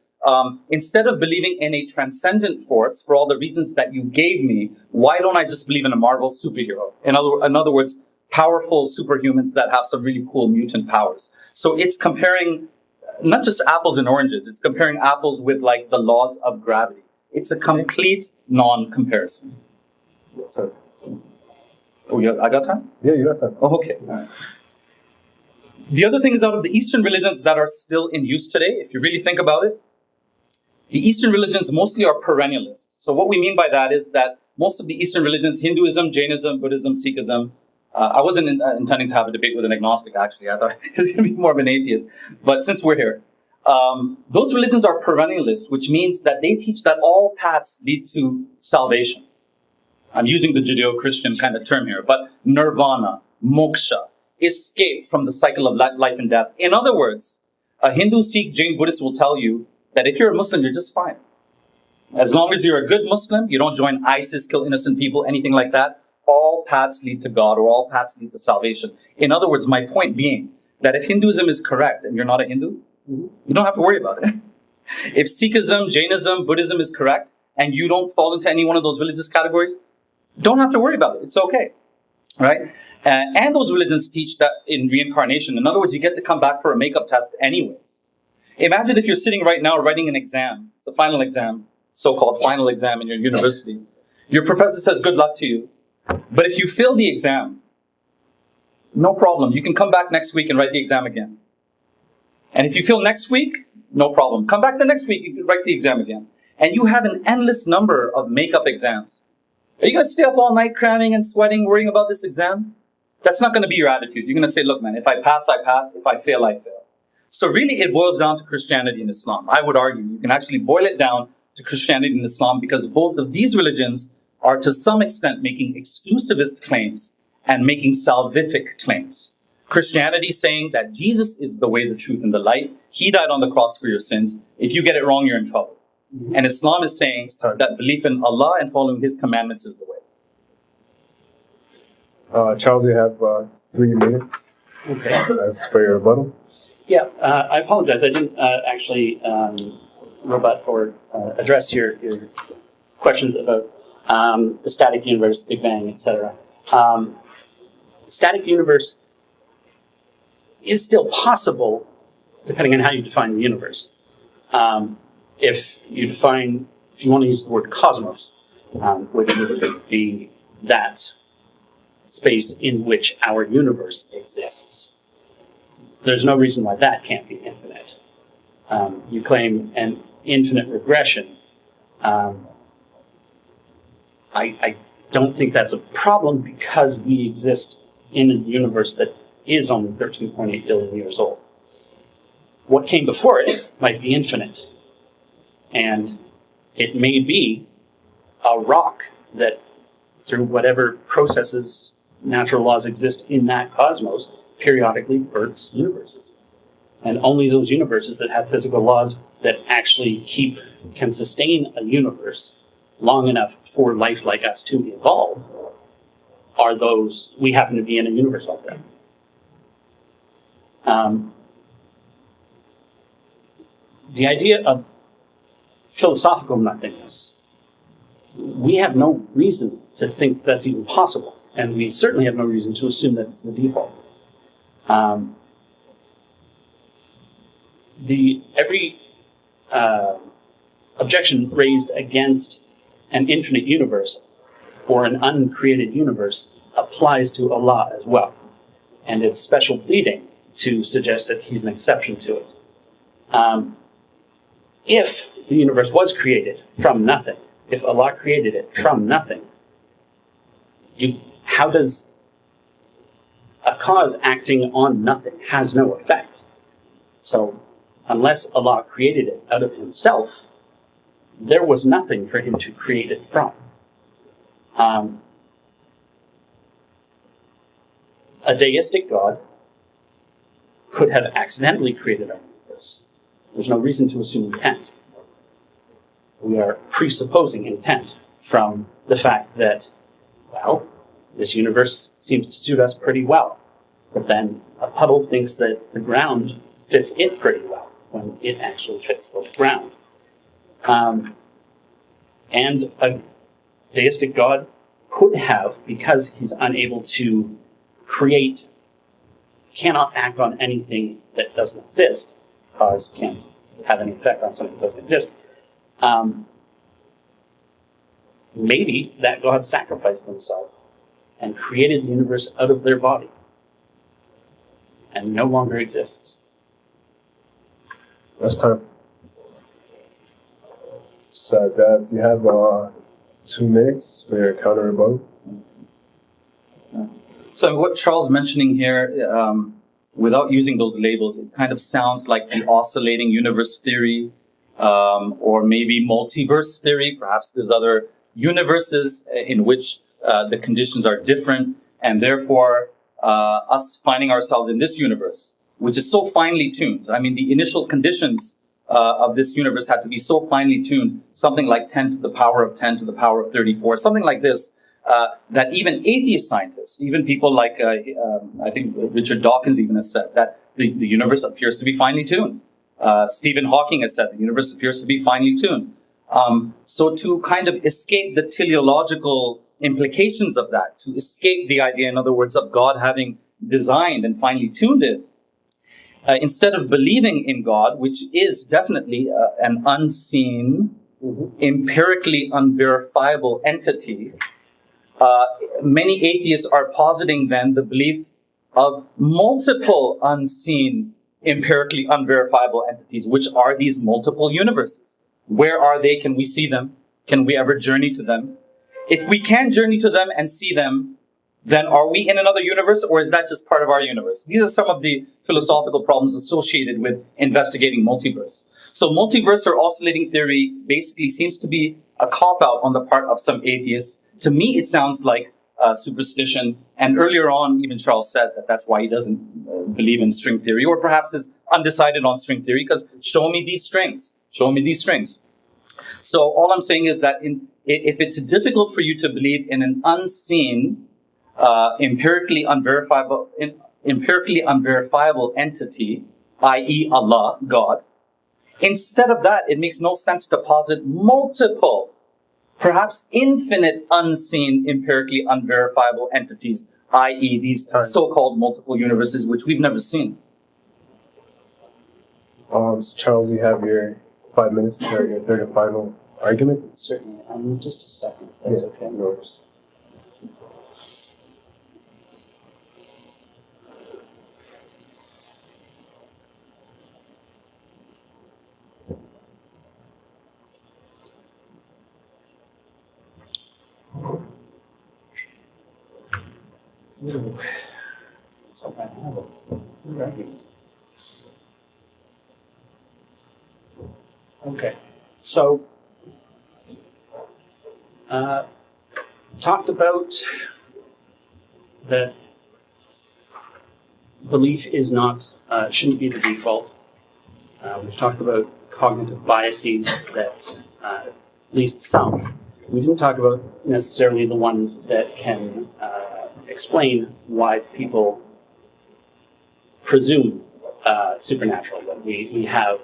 instead of believing in a transcendent force for all the reasons that you gave me, why don't I just believe in a Marvel superhero? In other words, powerful superhumans that have some really cool mutant powers. So it's comparing not just apples and oranges, it's comparing apples with like the laws of gravity. It's a complete non-comparison. So, I got time? Yeah, you got time. Oh, okay. All right. The other thing is, out of the Eastern religions that are still in use today, if you really think about it, the Eastern religions mostly are perennialist. So what we mean by that is that most of the Eastern religions, Hinduism, Jainism, Buddhism, Sikhism, I wasn't intending to have a debate with an agnostic, actually. I thought it was going to be more of an atheist. But since we're here, those religions are perennialist, which means that they teach that all paths lead to salvation. I'm using the Judeo-Christian kind of term here, but nirvana, moksha, escape from the cycle of life and death. In other words, a Hindu, Sikh, Jain, Buddhist will tell you that if you're a Muslim, you're just fine. As long as you're a good Muslim, you don't join ISIS, kill innocent people, anything like that, all paths lead to God, or all paths lead to salvation. In other words, my point being that if Hinduism is correct and you're not a Hindu, you don't have to worry about it. If Sikhism, Jainism, Buddhism is correct and you don't fall into any one of those religious categories, don't have to worry about it. It's okay, right? And those religions teach that in reincarnation. In other words, you get to come back for a makeup test anyways. Imagine if you're sitting right now writing an exam. It's a final exam, so-called final exam in your university. Your professor says, good luck to you. But if you fail the exam, no problem. You can come back next week and write the exam again. And if you fail next week, no problem. Come back the next week, you can write the exam again. And you have an endless number of makeup exams. Are you going to stay up all night cramming and sweating, worrying about this exam? That's not going to be your attitude. You're going to say, look, man, if I pass, I pass. If I fail, I fail. So really, it boils down to Christianity and Islam. I would argue you can actually boil it down to Christianity and Islam, because both of these religions are to some extent making exclusivist claims and making salvific claims. Christianity saying that Jesus is the way, the truth, and the light. He died on the cross for your sins. If you get it wrong, you're in trouble. And Islam is saying that belief in Allah and following His commandments is the way. Charles, you have 3 minutes. Okay. As for your rebuttal. Yeah, I apologize. I didn't actually rebut or address your questions about the static universe, Big Bang, etc. Static universe is still possible, depending on how you define the universe. If you want to use the word cosmos, which would be that space in which our universe exists, there's no reason why that can't be infinite. You claim an infinite regression. I don't think that's a problem because we exist in a universe that is only 13.8 billion years old. What came before it might be infinite. And it may be a rock that, through whatever processes, natural laws exist in that cosmos, periodically births universes. And only those universes that have physical laws that actually can sustain a universe long enough for life like us to evolve are those, we happen to be in a universe like that. The idea of philosophical nothingness, we have no reason to think that's even possible, and we certainly have no reason to assume that it's the default. Every objection raised against an infinite universe or an uncreated universe applies to Allah as well, and it's special pleading to suggest that He's an exception to it. If the universe was created from nothing, if Allah created it from nothing, how does a cause acting on nothing has no effect? So unless Allah created it out of Himself, there was nothing for Him to create it from. A deistic God could have accidentally created our universe. There's no reason to assume intent. We are presupposing intent from the fact that, well, this universe seems to suit us pretty well. But then a puddle thinks that the ground fits it pretty well when it actually fits the ground. And a deistic God could have, because He's unable to create, cannot act on anything that doesn't exist, cause can't have any effect on something that doesn't exist. Maybe that God sacrificed Himself and created the universe out of their body and no longer exists. Last time. Sadat, you have 2 minutes for your counter rebuttal. So what Charles mentioning here, without using those labels, it kind of sounds like the oscillating universe theory, or maybe multiverse theory. Perhaps there's other universes in which the conditions are different, and therefore us finding ourselves in this universe, which is so finely tuned. I mean, the initial conditions of this universe had to be so finely tuned, something like 10 to the power of 10 to the power of 34, something like this, that even atheist scientists, even people like, I think Richard Dawkins even has said that the universe appears to be finely tuned. Stephen Hawking has said the universe appears to be finely tuned. So to kind of escape the teleological implications of that, to escape the idea, in other words, of God having designed and finely tuned it, instead of believing in God, which is definitely an unseen, empirically unverifiable entity, many atheists are positing then the belief of multiple unseen, empirically unverifiable entities, which are these multiple universes. Where are they? Can we see them? Can we ever journey to them? If we can journey to them and see them, then are we in another universe, or is that just part of our universe? These are some of the philosophical problems associated with investigating multiverse. So multiverse or oscillating theory basically seems to be a cop-out on the part of some atheists. To me, it sounds like superstition. And earlier on, even Charles said that that's why he doesn't believe in string theory, or perhaps is undecided on string theory, because show me these strings. Show me these strings. So all I'm saying is that if it's difficult for you to believe in an unseen, empirically unverifiable entity, i.e. Allah, God, instead of that, it makes no sense to posit multiple, perhaps infinite, unseen, empirically unverifiable entities, i.e. these so-called multiple universes, which we've never seen. So Charles, you have your 5 minutes to your third and final argument. Certainly. Just a second. That's okay. No worries. Ooh. So I have it. Okay. So, talked about that belief is not, shouldn't be the default. We've talked about cognitive biases that, at least some. We didn't talk about necessarily the ones that can explain why people presume supernatural. That we have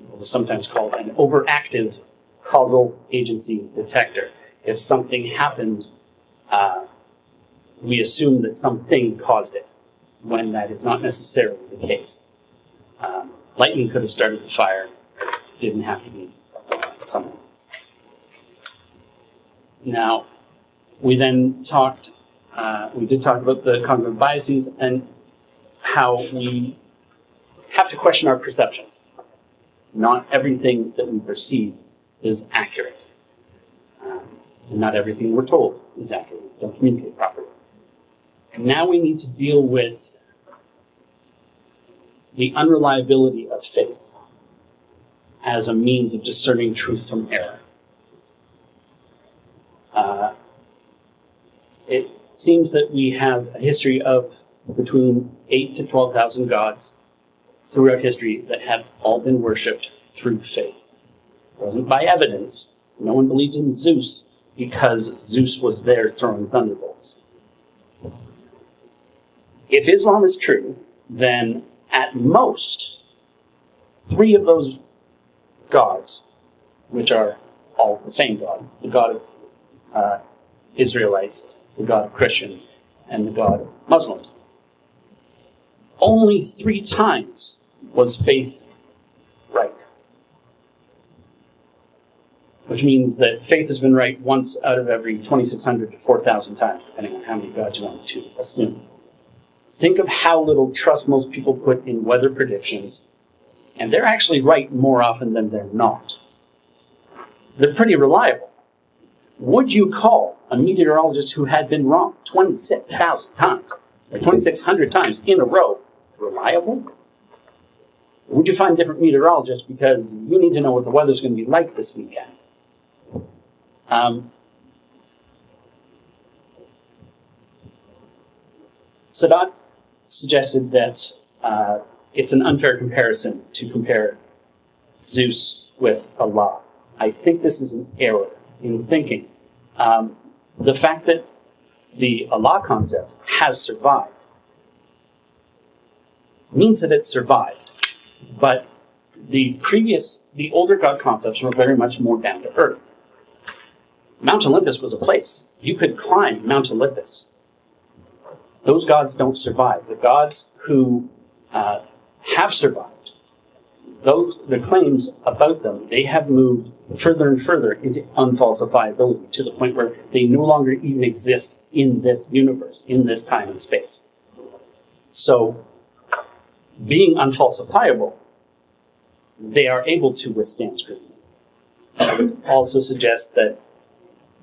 what is sometimes called an overactive causal agency detector. If something happened, we assume that something caused it, when that is not necessarily the case. Lightning could have started the fire, didn't have to be someone. Now, we then talked, we did talk about the cognitive biases and how we have to question our perceptions. Not everything that we perceive is accurate. And not everything we're told is accurate. We don't communicate properly. And now we need to deal with the unreliability of faith as a means of discerning truth from error. It seems that we have a history of between 8,000 to 12,000 gods throughout history that have all been worshipped through faith. It wasn't by evidence. No one believed in Zeus because Zeus was there throwing thunderbolts. If Islam is true, then at most, 3 of those gods, which are all the same God, the God of Israelites, the God of Christians, and the God of Muslims, only 3 times was faith right. Which means that faith has been right once out of every 2,600 to 4,000 times, depending on how many gods you want to assume. Think of how little trust most people put in weather predictions, and they're actually right more often than they're not. They're pretty reliable. Would you call a meteorologist who had been wrong 26,000 times, or 2,600 times in a row, reliable? Would you find different meteorologists because you need to know what the weather's going to be like this weekend? Sadat suggested that it's an unfair comparison to compare Zeus with Allah. I think this is an error in thinking. The fact that the Allah concept has survived means that it's survived. But the older God concepts were very much more down to earth. Mount Olympus was a place. You could climb Mount Olympus. Those gods don't survive. The gods who have survived, the claims about them, they have moved further and further into unfalsifiability to the point where they no longer even exist in this universe, in this time and space. So, being unfalsifiable, they are able to withstand scrutiny. I would also suggest that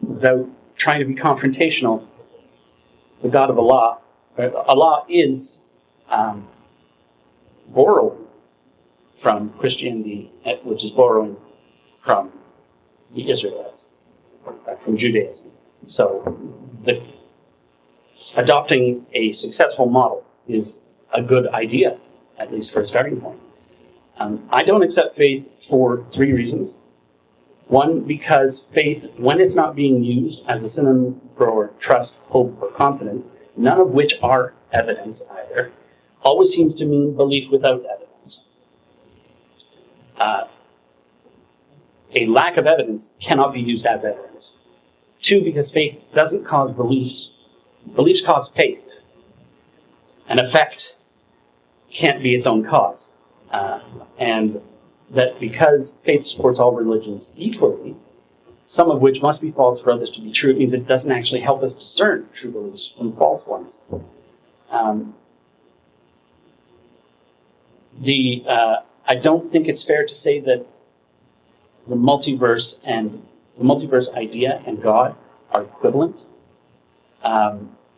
without trying to be confrontational, the God of Allah, Allah is borrowing from Christianity, which is borrowing from the Israelites, from Judaism. So the adopting a successful model is a good idea, at least for a starting point. I don't accept faith for three reasons. One, because faith, when it's not being used as a synonym for trust, hope, or confidence, none of which are evidence either, always seems to mean belief without evidence. A lack of evidence cannot be used as evidence. Two, because faith doesn't cause beliefs. Beliefs cause faith. An effect can't be its own cause. And that because faith supports all religions equally, some of which must be false for others to be true, it means it doesn't actually help us discern true beliefs from false ones. I don't think it's fair to say that the multiverse idea and God are equivalent,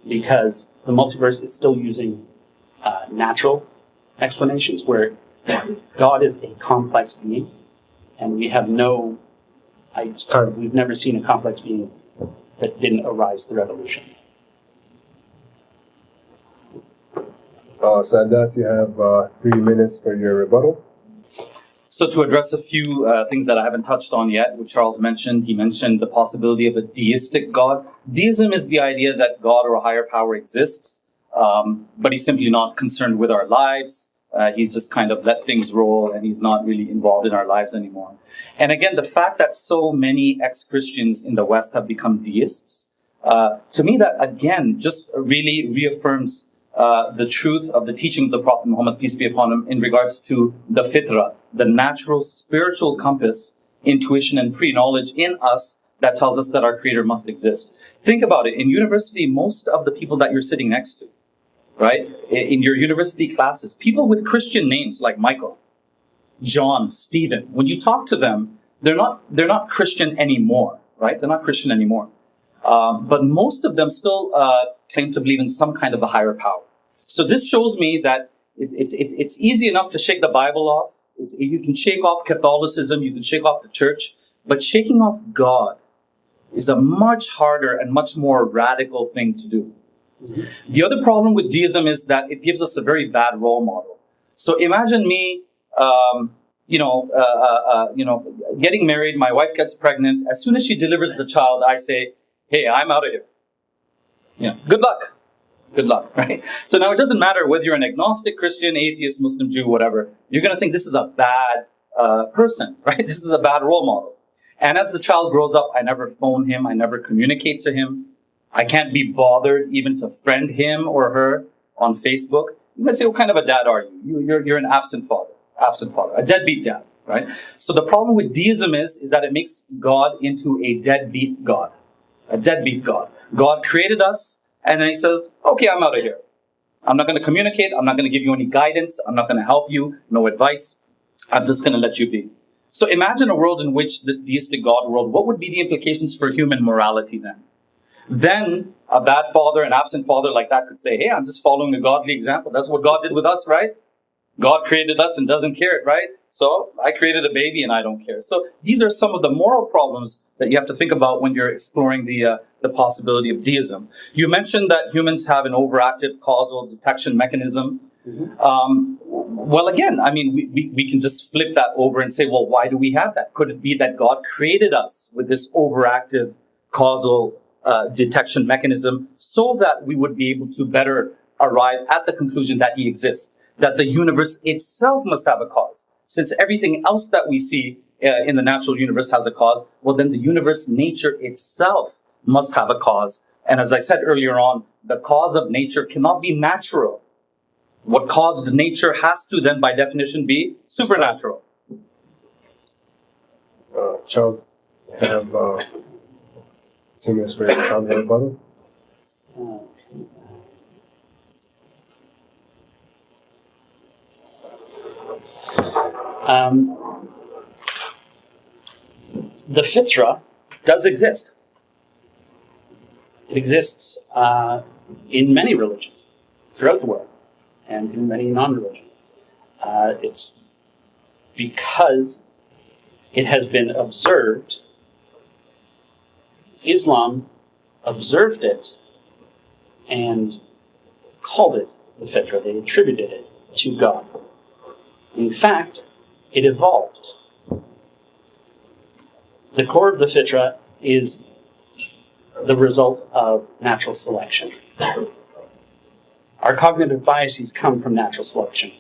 because the multiverse is still using natural explanations, where God is a complex being, and we have we've never seen a complex being that didn't arise through evolution. Sadat, you have 3 minutes for your rebuttal. So to address a few things that I haven't touched on yet, which Charles mentioned, he mentioned the possibility of a deistic God. Deism is the idea that God or a higher power exists, but he's simply not concerned with our lives. He's just kind of let things roll, and he's not really involved in our lives anymore. And again, the fact that so many ex-Christians in the West have become deists, to me that again just really reaffirms the truth of the teaching of the Prophet Muhammad, peace be upon him, in regards to the fitrah, the natural spiritual compass, intuition and pre-knowledge in us that tells us that our Creator must exist. Think about it. In university, most of the people that you're sitting next to, right, in your university classes, people with Christian names like Michael, John, Stephen, when you talk to them, they're not Christian anymore, right? They're not Christian anymore. But most of them still claim to believe in some kind of a higher power. So this shows me that it's easy enough to shake the Bible off. You can shake off Catholicism, you can shake off the church, but shaking off God is a much harder and much more radical thing to do. Mm-hmm. The other problem with deism is that it gives us a very bad role model. So imagine me, getting married, my wife gets pregnant. As soon as she delivers the child, I say, hey, I'm out of here. Yeah, good luck. Good luck, right? So now it doesn't matter whether you're an agnostic, Christian, atheist, Muslim, Jew, whatever. You're going to think this is a bad person, right? This is a bad role model. And as the child grows up, I never phone him. I never communicate to him. I can't be bothered even to friend him or her on Facebook. You might say, what kind of a dad are you? You're an absent father, a deadbeat dad, right? So the problem with deism is that it makes God into a deadbeat God. A deadbeat God. God created us, and then he says, okay, I'm out of here. I'm not going to communicate. I'm not going to give you any guidance. I'm not going to help you. No advice. I'm just going to let you be. So imagine a world in which the deistic God world, what would be the implications for human morality then? Then a bad father, an absent father like that could say, hey, I'm just following a godly example. That's what God did with us, right? God created us and doesn't care, right? So I created a baby and I don't care. So these are some of the moral problems that you have to think about when you're exploring the possibility of deism. You mentioned that humans have an overactive causal detection mechanism. Mm-hmm. Well, again, I mean, we can just flip that over and say, well, why do we have that? Could it be that God created us with this overactive causal detection mechanism so that we would be able to better arrive at the conclusion that he exists, that the universe itself must have a cause? Since everything else that we see in the natural universe has a cause, well, then the universe, nature itself must have a cause. And as I said earlier on, the cause of nature cannot be natural. What caused nature has to then, by definition, be supernatural. Charles, you have 2 minutes for your comment and rebuttal. The fitra does exist. It exists in many religions throughout the world and in many non-religions. It's because it has been observed. Islam observed it and called it the fitra. They attributed it to God. In fact, it evolved. The core of the fitra is the result of natural selection. Our cognitive biases come from natural selection.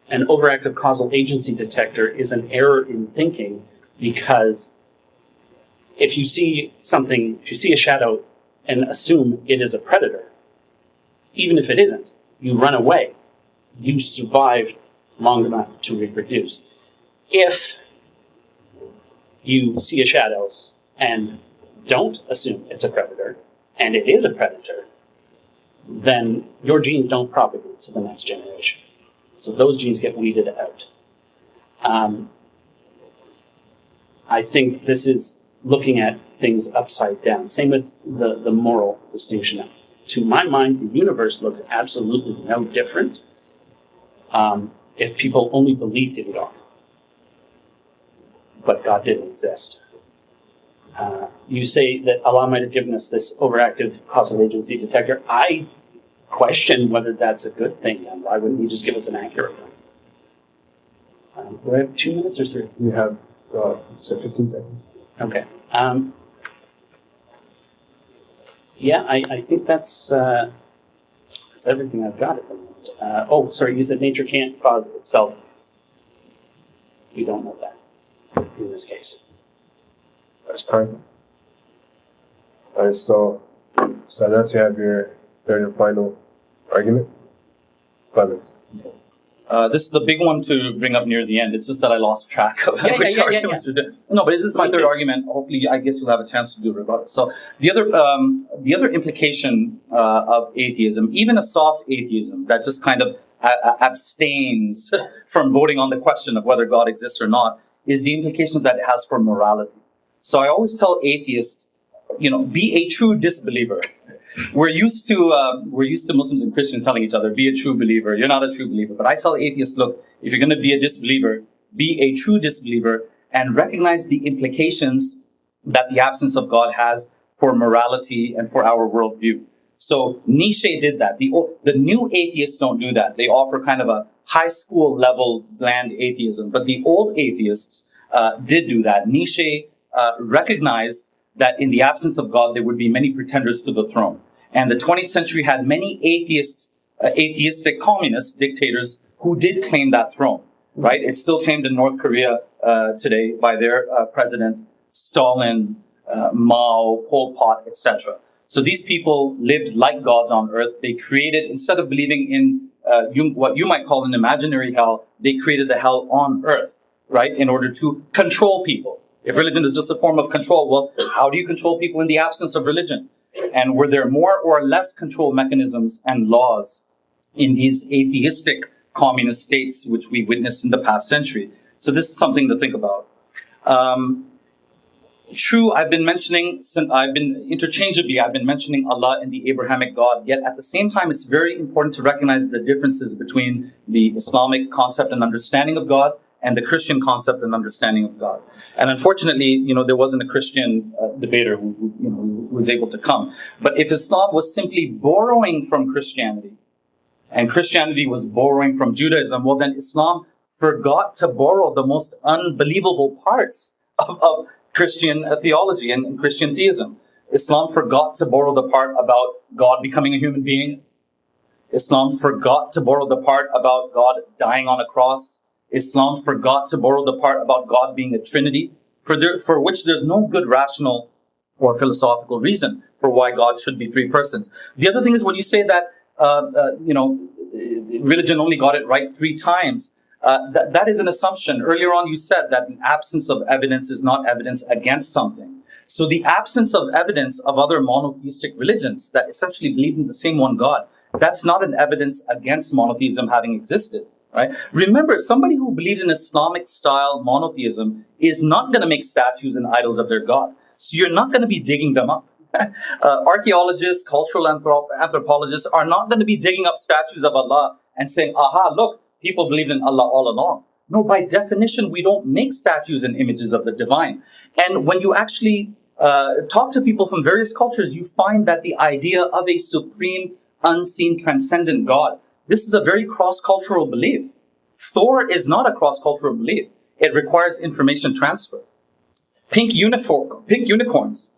An overactive causal agency detector is an error in thinking because if you see a shadow and assume it is a predator, even if it isn't, you run away. You survived long enough to reproduce. If you see a shadow and don't assume it's a predator, and it is a predator, then your genes don't propagate to the next generation. So those genes get weeded out. I think this is looking at things upside down. Same with the moral distinction. To my mind, the universe looks absolutely no different if people only believed in God. But God didn't exist. You say that Allah might have given us this overactive causal agency detector. I question whether that's a good thing, and why wouldn't He just give us an accurate one? Do I have 2 minutes or 3? You have 15 seconds. Okay. Yeah, I think that's everything I've got at the moment. Sorry, you said nature can't cause itself. We don't know that in this case. That's time. Alright, so Sadat, you have your third and final argument. 5 minutes. This is the big one to bring up near the end. It's just that I lost track of which arguments to do. No, but this is my third argument. Hopefully, I guess you'll have a chance to do rebuttal. So the other implication of atheism, even a soft atheism that just kind of abstains from voting on the question of whether God exists or not, is the implications that it has for morality. So I always tell atheists, be a true disbeliever. We're used to Muslims and Christians telling each other, be a true believer. You're not a true believer. But I tell atheists, look, if you're going to be a disbeliever, be a true disbeliever and recognize the implications that the absence of God has for morality and for our worldview. So Nietzsche did that. The new atheists don't do that. They offer kind of a high school level bland atheism. But the old atheists did do that. Nietzsche recognized that in the absence of God, there would be many pretenders to the throne. And the 20th century had many atheistic communist dictators who did claim that throne, right? It's still claimed in North Korea today by their president, Stalin, Mao, Pol Pot, etc. So these people lived like gods on earth. They created, instead of believing in what you might call an imaginary hell, they created the hell on earth, right? In order to control people. If religion is just a form of control, well, how do you control people in the absence of religion? And were there more or less control mechanisms and laws in these atheistic communist states, which we witnessed in the past century? So this is something to think about. True, I've been mentioning Allah and the Abrahamic God, yet at the same time, it's very important to recognize the differences between the Islamic concept and understanding of God and the Christian concept and understanding of God. And unfortunately, there wasn't a Christian debater who was able to come. But if Islam was simply borrowing from Christianity, and Christianity was borrowing from Judaism, well, then Islam forgot to borrow the most unbelievable parts of Christian theology and Christian theism. Islam forgot to borrow the part about God becoming a human being. Islam forgot to borrow the part about God dying on a cross. Islam forgot to borrow the part about God being a trinity, for which there's no good rational or philosophical reason for why God should be three persons. The other thing is when you say that, religion only got it right 3 times, that is an assumption. Earlier on, you said that the absence of evidence is not evidence against something. So the absence of evidence of other monotheistic religions that essentially believe in the same one God, that's not an evidence against monotheism having existed. Right? Remember, somebody who believed in Islamic style monotheism is not going to make statues and idols of their God. So you're not going to be digging them up. Archaeologists, cultural anthropologists are not going to be digging up statues of Allah and saying, aha, look, people believed in Allah all along. No, by definition, we don't make statues and images of the divine. And when you actually talk to people from various cultures, you find that the idea of a supreme, unseen, transcendent God, this is a very cross-cultural belief. Thor is not a cross-cultural belief. It requires information transfer. Pink unicorns,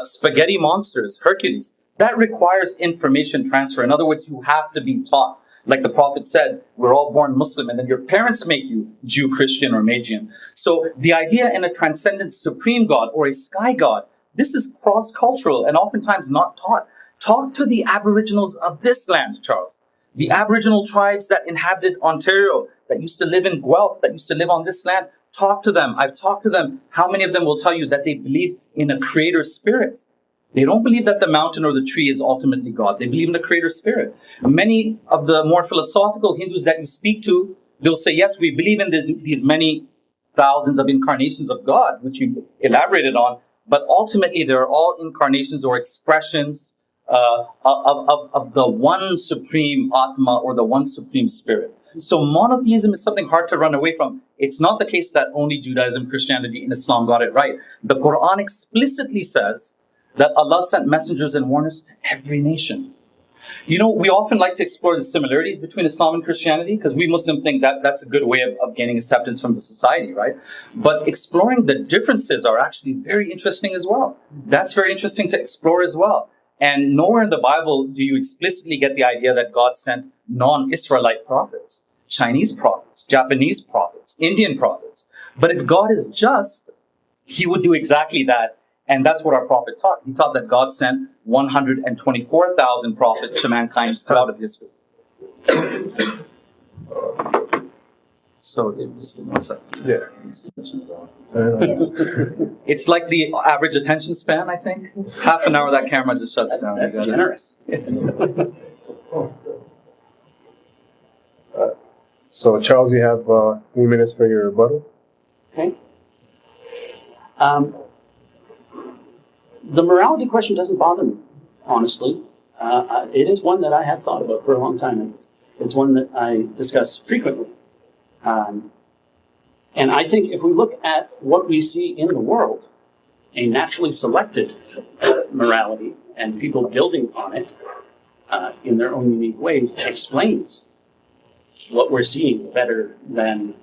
spaghetti monsters, Hercules, that requires information transfer. In other words, you have to be taught. Like the Prophet said, we're all born Muslim, and then your parents make you Jew, Christian, or Magian. So the idea in a transcendent supreme God or a sky God, this is cross-cultural and oftentimes not taught. Talk to the Aboriginals of this land, Charles. The Aboriginal tribes that inhabited Ontario, that used to live in Guelph, that used to live on this land, talk to them. I've talked to them. How many of them will tell you that they believe in a creator spirit? They don't believe that the mountain or the tree is ultimately God. They believe in the creator spirit. Many of the more philosophical Hindus that you speak to, they'll say, yes, we believe in these many thousands of incarnations of God, which you elaborated on, but ultimately they're all incarnations or expressions of the one supreme Atma or the one supreme spirit. So monotheism is something hard to run away from. It's not the case that only Judaism, Christianity, and Islam got it right. The Quran explicitly says that Allah sent messengers and warners to every nation. You know, we often like to explore the similarities between Islam and Christianity because we Muslims think that that's a good way of gaining acceptance from the society, right? But exploring the differences are actually very interesting as well. That's very interesting to explore as well. And nowhere in the Bible do you explicitly get the idea that God sent non-Israelite prophets, Chinese prophets, Japanese prophets, Indian prophets. But if God is just, He would do exactly that. And that's what our prophet taught. He taught that God sent 124,000 prophets to mankind throughout history. So, just one second. Yeah. It's like the average attention span, I think. Half an hour, that camera just shuts down. That's generous. So, Charles, you have 3 minutes for your rebuttal. Okay. The morality question doesn't bother me, honestly. It is one that I have thought about for a long time. It's one that I discuss frequently. And I think if we look at what we see in the world, a naturally selected morality and people building on it in their own unique ways explains what we're seeing better than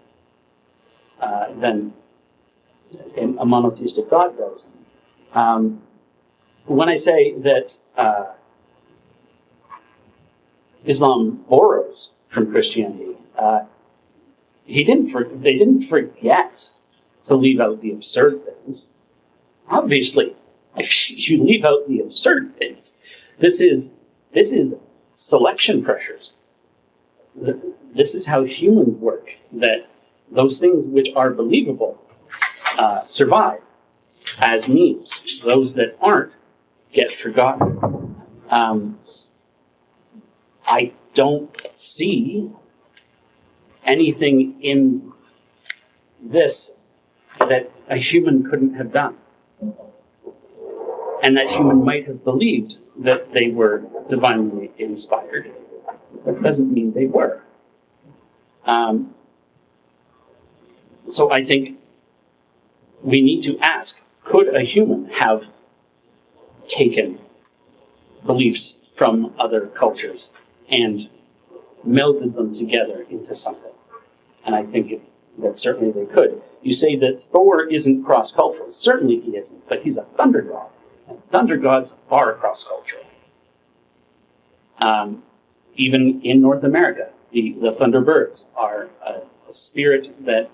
a monotheistic God does. When I say that Islam borrows from Christianity, they didn't forget to leave out the absurd things. Obviously, if you leave out the absurd things, this is selection pressures. This is how humans work, that those things which are believable survive as memes. Those that aren't get forgotten. I don't see anything in this that a human couldn't have done. And that human might have believed that they were divinely inspired. That doesn't mean they were. So I think we need to ask, could a human have taken beliefs from other cultures and melded them together into something? And I think that certainly they could. You say that Thor isn't cross-cultural. Certainly he isn't, but he's a thunder god. And thunder gods are cross-cultural. Even in North America, the Thunderbirds are a spirit that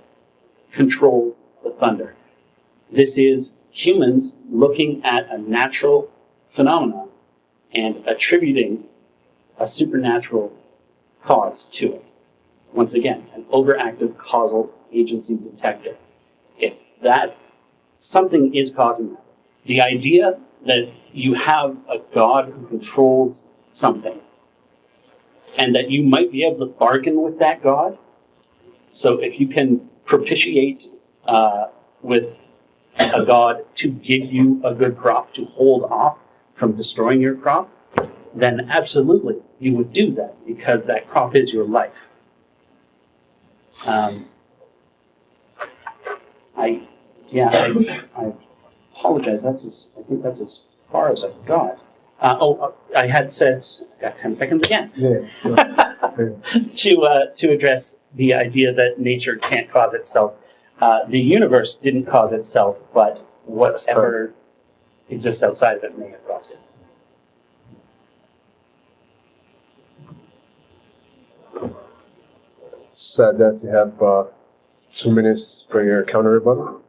controls the thunder. This is humans looking at a natural phenomenon and attributing a supernatural cause to it. Once again, an overactive causal agency detector. If that something is causing that, the idea that you have a God who controls something and that you might be able to bargain with that God. So if you can propitiate with a God to give you a good crop, to hold off from destroying your crop, then absolutely you would do that because that crop is your life. I've apologize. I think that's as far as I've got. I had said, got 10 seconds again, to address the idea that nature can't cause itself. The universe didn't cause itself, but whatever exists outside of it may have caused it. Sadat, you have 2 minutes for your counter rebuttal.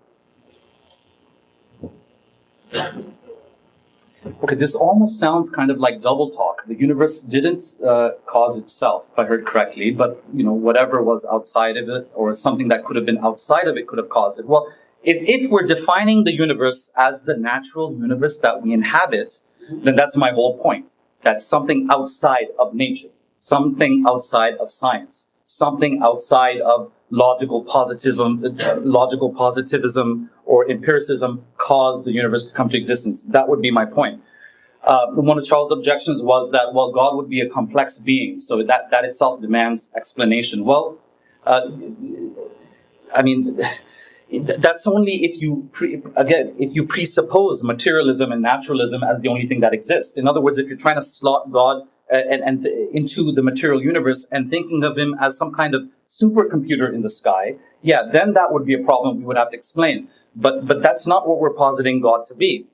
Okay, this almost sounds kind of like double talk. The universe didn't cause itself, if I heard correctly, but whatever was outside of it, or something that could have been outside of it, could have caused it. Well, if we're defining the universe as the natural universe that we inhabit, then that's my whole point. That's something outside of nature, something outside of science, something outside of logical positivism or empiricism caused the universe to come to existence. That would be my point. One of Charles' objections was that, well, God would be a complex being, so that itself demands explanation. Well, that's only if you presuppose materialism and naturalism as the only thing that exists. In other words, if you're trying to slot God and into the material universe and thinking of him as some kind of supercomputer in the sky, then that would be a problem we would have to explain. But that's not what we're positing God to be.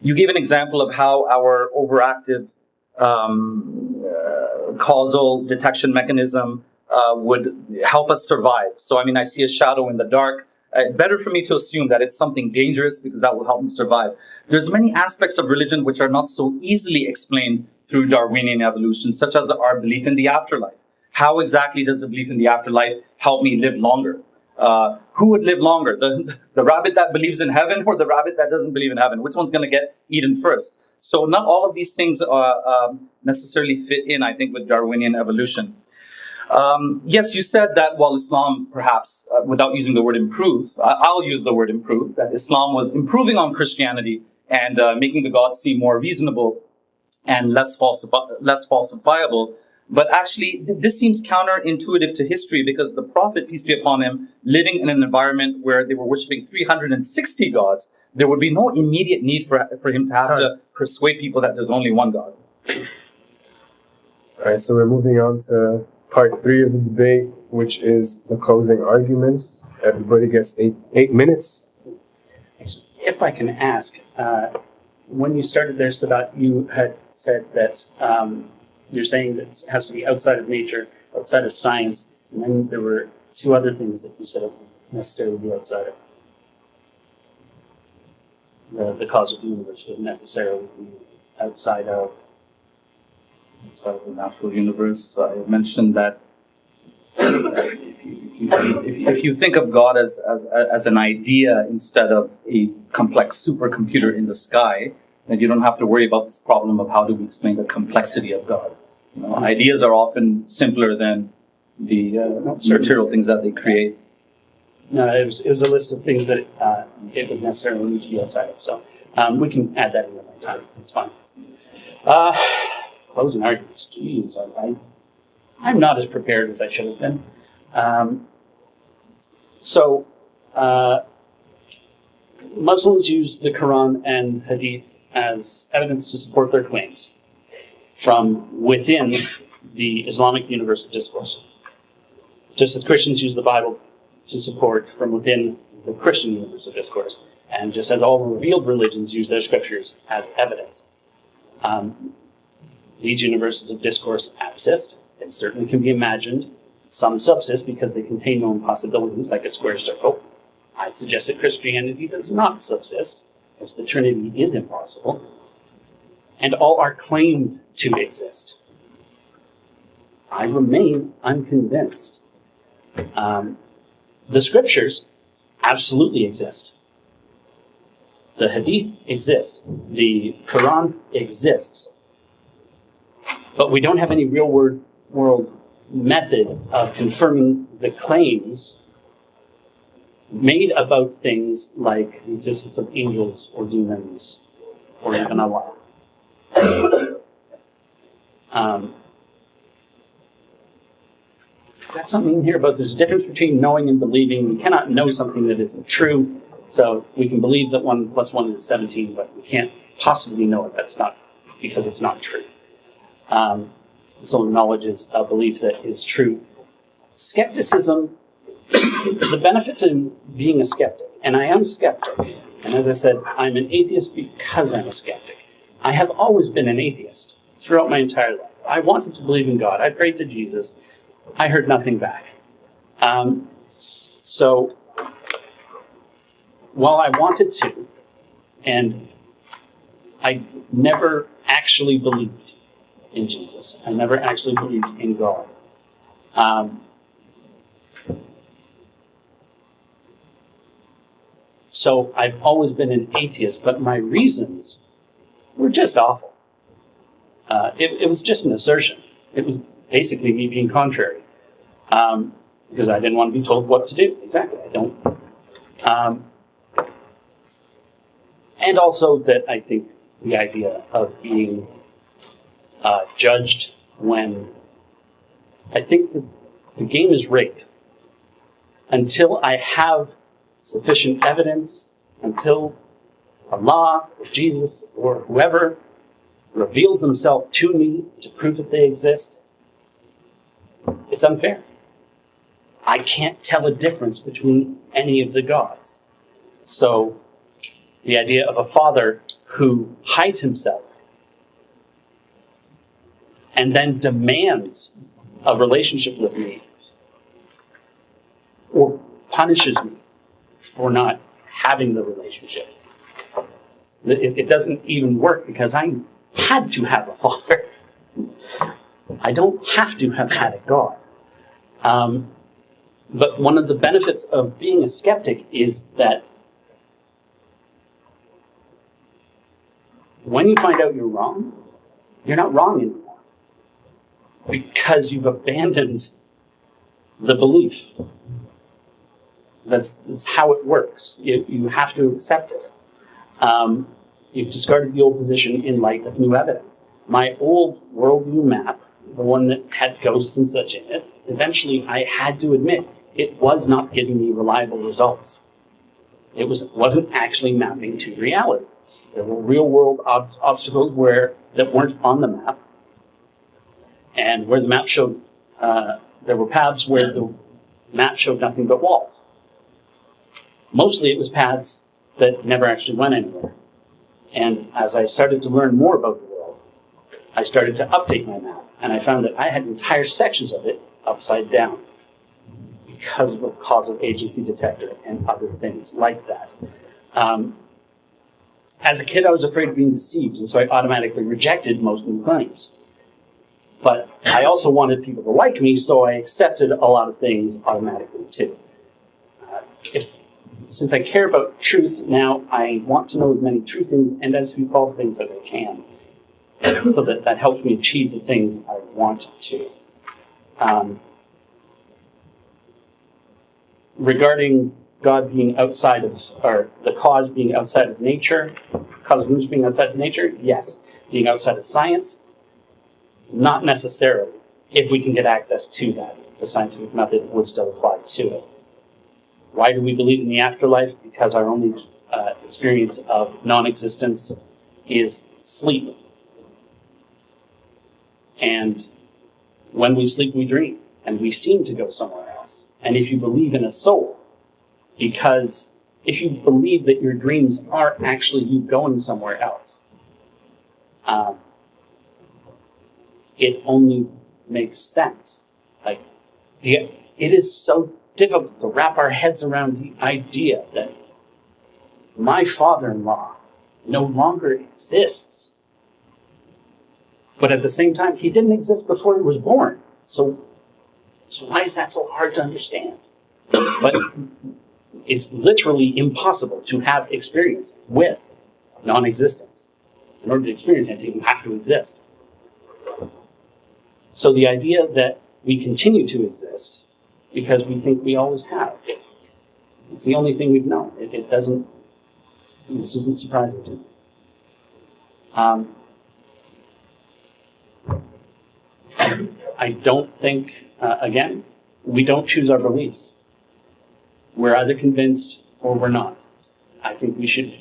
You gave an example of how our overactive causal detection mechanism would help us survive. So, I see a shadow in the dark. Better for me to assume that it's something dangerous because that will help me survive. There's many aspects of religion which are not so easily explained through Darwinian evolution, such as our belief in the afterlife. How exactly does the belief in the afterlife help me live longer? Who would live longer? The rabbit that believes in heaven or the rabbit that doesn't believe in heaven? Which one's going to get eaten first? So not all of these things necessarily fit in, I think, with Darwinian evolution. Yes, you said that while Islam, perhaps, without using the word improve, I'll use the word improve, that Islam was improving on Christianity and making the gods seem more reasonable and less falsifiable. But actually, this seems counterintuitive to history because the Prophet, peace be upon him, living in an environment where they were worshiping 360 gods, there would be no immediate need for him to have to persuade people that there's only one God. All right, so we're moving on to part 3 of the debate, which is the closing arguments. Everybody gets eight minutes. If I can ask, when you started there, Sadat, you had said that you're saying that it has to be outside of nature, outside of science, and then there were 2 other things that you said it wouldn't necessarily be outside of. The cause of the universe wouldn't necessarily be outside of the natural universe. I mentioned that if you think of God as an idea instead of a complex supercomputer in the sky, then you don't have to worry about this problem of how do we explain the complexity of God. Ideas are often simpler than the material things that they create. No, it was a list of things that it would necessarily need to be outside of. So we can add that in another time. It's fine. Closing arguments. Jeez, I'm not as prepared as I should have been. Muslims use the Quran and Hadith as evidence to support their claims from within the Islamic universe of discourse. Just as Christians use the Bible to support from within the Christian universe of discourse, and just as all revealed religions use their scriptures as evidence. These universes of discourse exist. They certainly can be imagined. Some subsist because they contain known possibilities, like a square circle. I suggest that Christianity does not subsist, as the Trinity is impossible, and all are claimed to exist. I remain unconvinced. The scriptures absolutely exist. The Hadith exist. The Quran exists. But we don't have any real world method of confirming the claims made about things like the existence of angels or demons or even Allah. That's something here about there's a difference between knowing and believing. We cannot know something that isn't true. So we can believe that 1 plus 1 is 17, but we can't possibly know it. That's not because it's not true. So knowledge is a belief that is true. Skepticism, the benefit to being a skeptic, and I am a skeptic, and as I said, I'm an atheist because I'm a skeptic. I have always been an atheist throughout my entire life. I wanted to believe in God. I prayed to Jesus. I heard nothing back. So while I wanted to, and I never actually believed in Jesus. I never actually believed in God. So I've always been an atheist, but my reasons were just awful. It was just an assertion. It was basically me being contrary. Because I didn't want to be told what to do. Exactly, I don't. And also that I think the idea of being judged when I think the game is rigged. Until I have sufficient evidence, until Allah or Jesus or whoever reveals himself to me to prove that they exist, it's unfair. I can't tell a difference between any of the gods. So the idea of a father who hides himself and then demands a relationship with me or punishes me for not having the relationship. It doesn't even work because I had to have a father. I don't have to have had a God. But one of the benefits of being a skeptic is that when you find out you're wrong, you're not wrong anymore. Because you've abandoned the belief. That's how it works. You have to accept it. You've discarded the old position in light of new evidence. My old worldview map, the one that had ghosts and such in it, eventually I had to admit it was not giving me reliable results. It wasn't actually mapping to reality. There were real world obstacles that weren't on the map. And where the map showed, there were paths where the map showed nothing but walls. Mostly it was paths that never actually went anywhere. And as I started to learn more about the world, I started to update my map. And I found that I had entire sections of it upside down because of a causal agency detector and other things like that. As a kid, I was afraid of being deceived, and so I automatically rejected most new claims. But I also wanted people to like me, so I accepted a lot of things automatically too. Since I care about truth now, I want to know as many true things and as few false things as I can, so that helps me achieve the things I want to. Regarding God being outside of, or the cause being outside of nature, cause of moves being outside of nature, yes. Being outside of science, not necessarily. If we can get access to that, the scientific method would still apply to it. Why do we believe in the afterlife? Because our only experience of non-existence is sleep. And when we sleep, we dream, and we seem to go somewhere else. And if you believe in a soul, because if you believe that your dreams are actually you going somewhere else, it only makes sense. It is so difficult to wrap our heads around the idea that my father-in-law no longer exists. But at the same time, he didn't exist before he was born. So why is that so hard to understand? But it's literally impossible to have experience with non-existence. In order to experience anything, you have to exist. So the idea that we continue to exist because we think we always have, it's the only thing we've known. This isn't surprising to me. I don't think, again, we don't choose our beliefs. We're either convinced or we're not. I think we should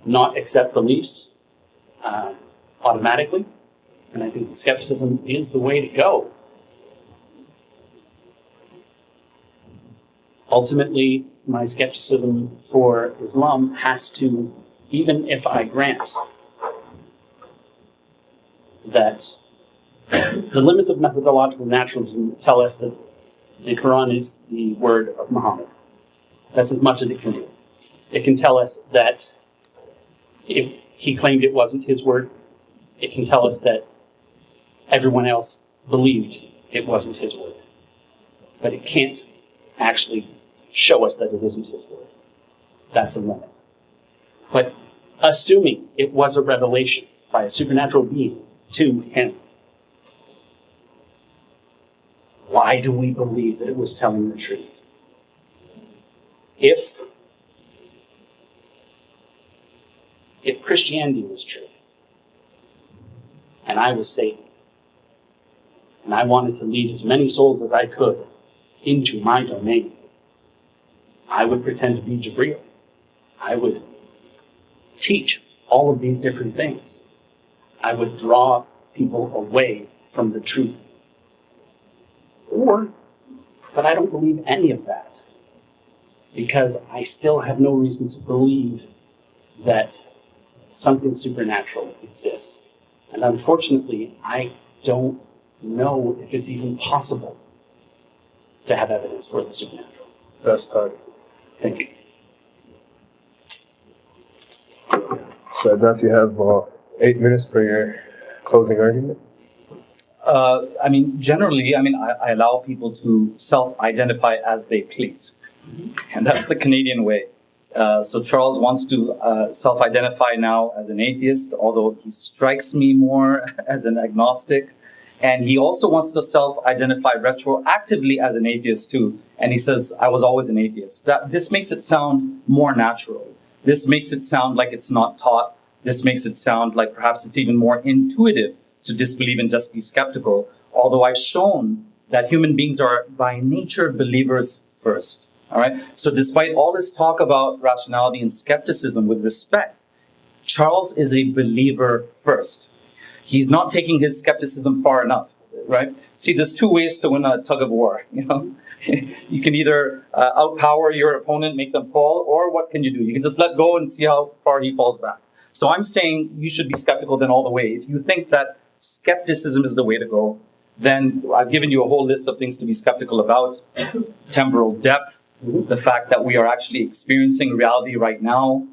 not accept beliefs automatically, and I think that skepticism is the way to go. Ultimately, my skepticism for Islam has to, even if I grant that the limits of methodological naturalism tell us that the Quran is the word of Muhammad. That's as much as it can do. It can tell us that if he claimed it wasn't his word, it can tell us that everyone else believed it wasn't his word. But it can't actually show us that it isn't his word. That's a limit. But assuming it was a revelation by a supernatural being to him, why do we believe that it was telling the truth? If Christianity was true, and I was Satan, and I wanted to lead as many souls as I could into my domain, I would pretend to be Jibreel. I would teach all of these different things. I would draw people away from the truth. But I don't believe any of that, because I still have no reason to believe that something supernatural exists. And unfortunately, I don't know if it's even possible to have evidence for the supernatural. That's time. Thank you. Sadat, you have 8 minutes for your closing argument. Generally, I allow people to self-identify as they please. And that's the Canadian way. So Charles wants to self-identify now as an atheist, although he strikes me more as an agnostic. And he also wants to self-identify retroactively as an atheist too. And he says, I was always an atheist. This makes it sound more natural. This makes it sound like it's not taught. This makes it sound like perhaps it's even more intuitive to disbelieve and just be skeptical. Although I've shown that human beings are by nature believers first. All right. So despite all this talk about rationality and skepticism with respect, Charles is a believer first. He's not taking his skepticism far enough, right? See, there's 2 ways to win a tug of war, you know? You can either outpower your opponent, make them fall, or what can you do? You can just let go and see how far he falls back. So I'm saying you should be skeptical then all the way. If you think that skepticism is the way to go, then I've given you a whole list of things to be skeptical about. Temporal depth, the fact that we are actually experiencing reality right now,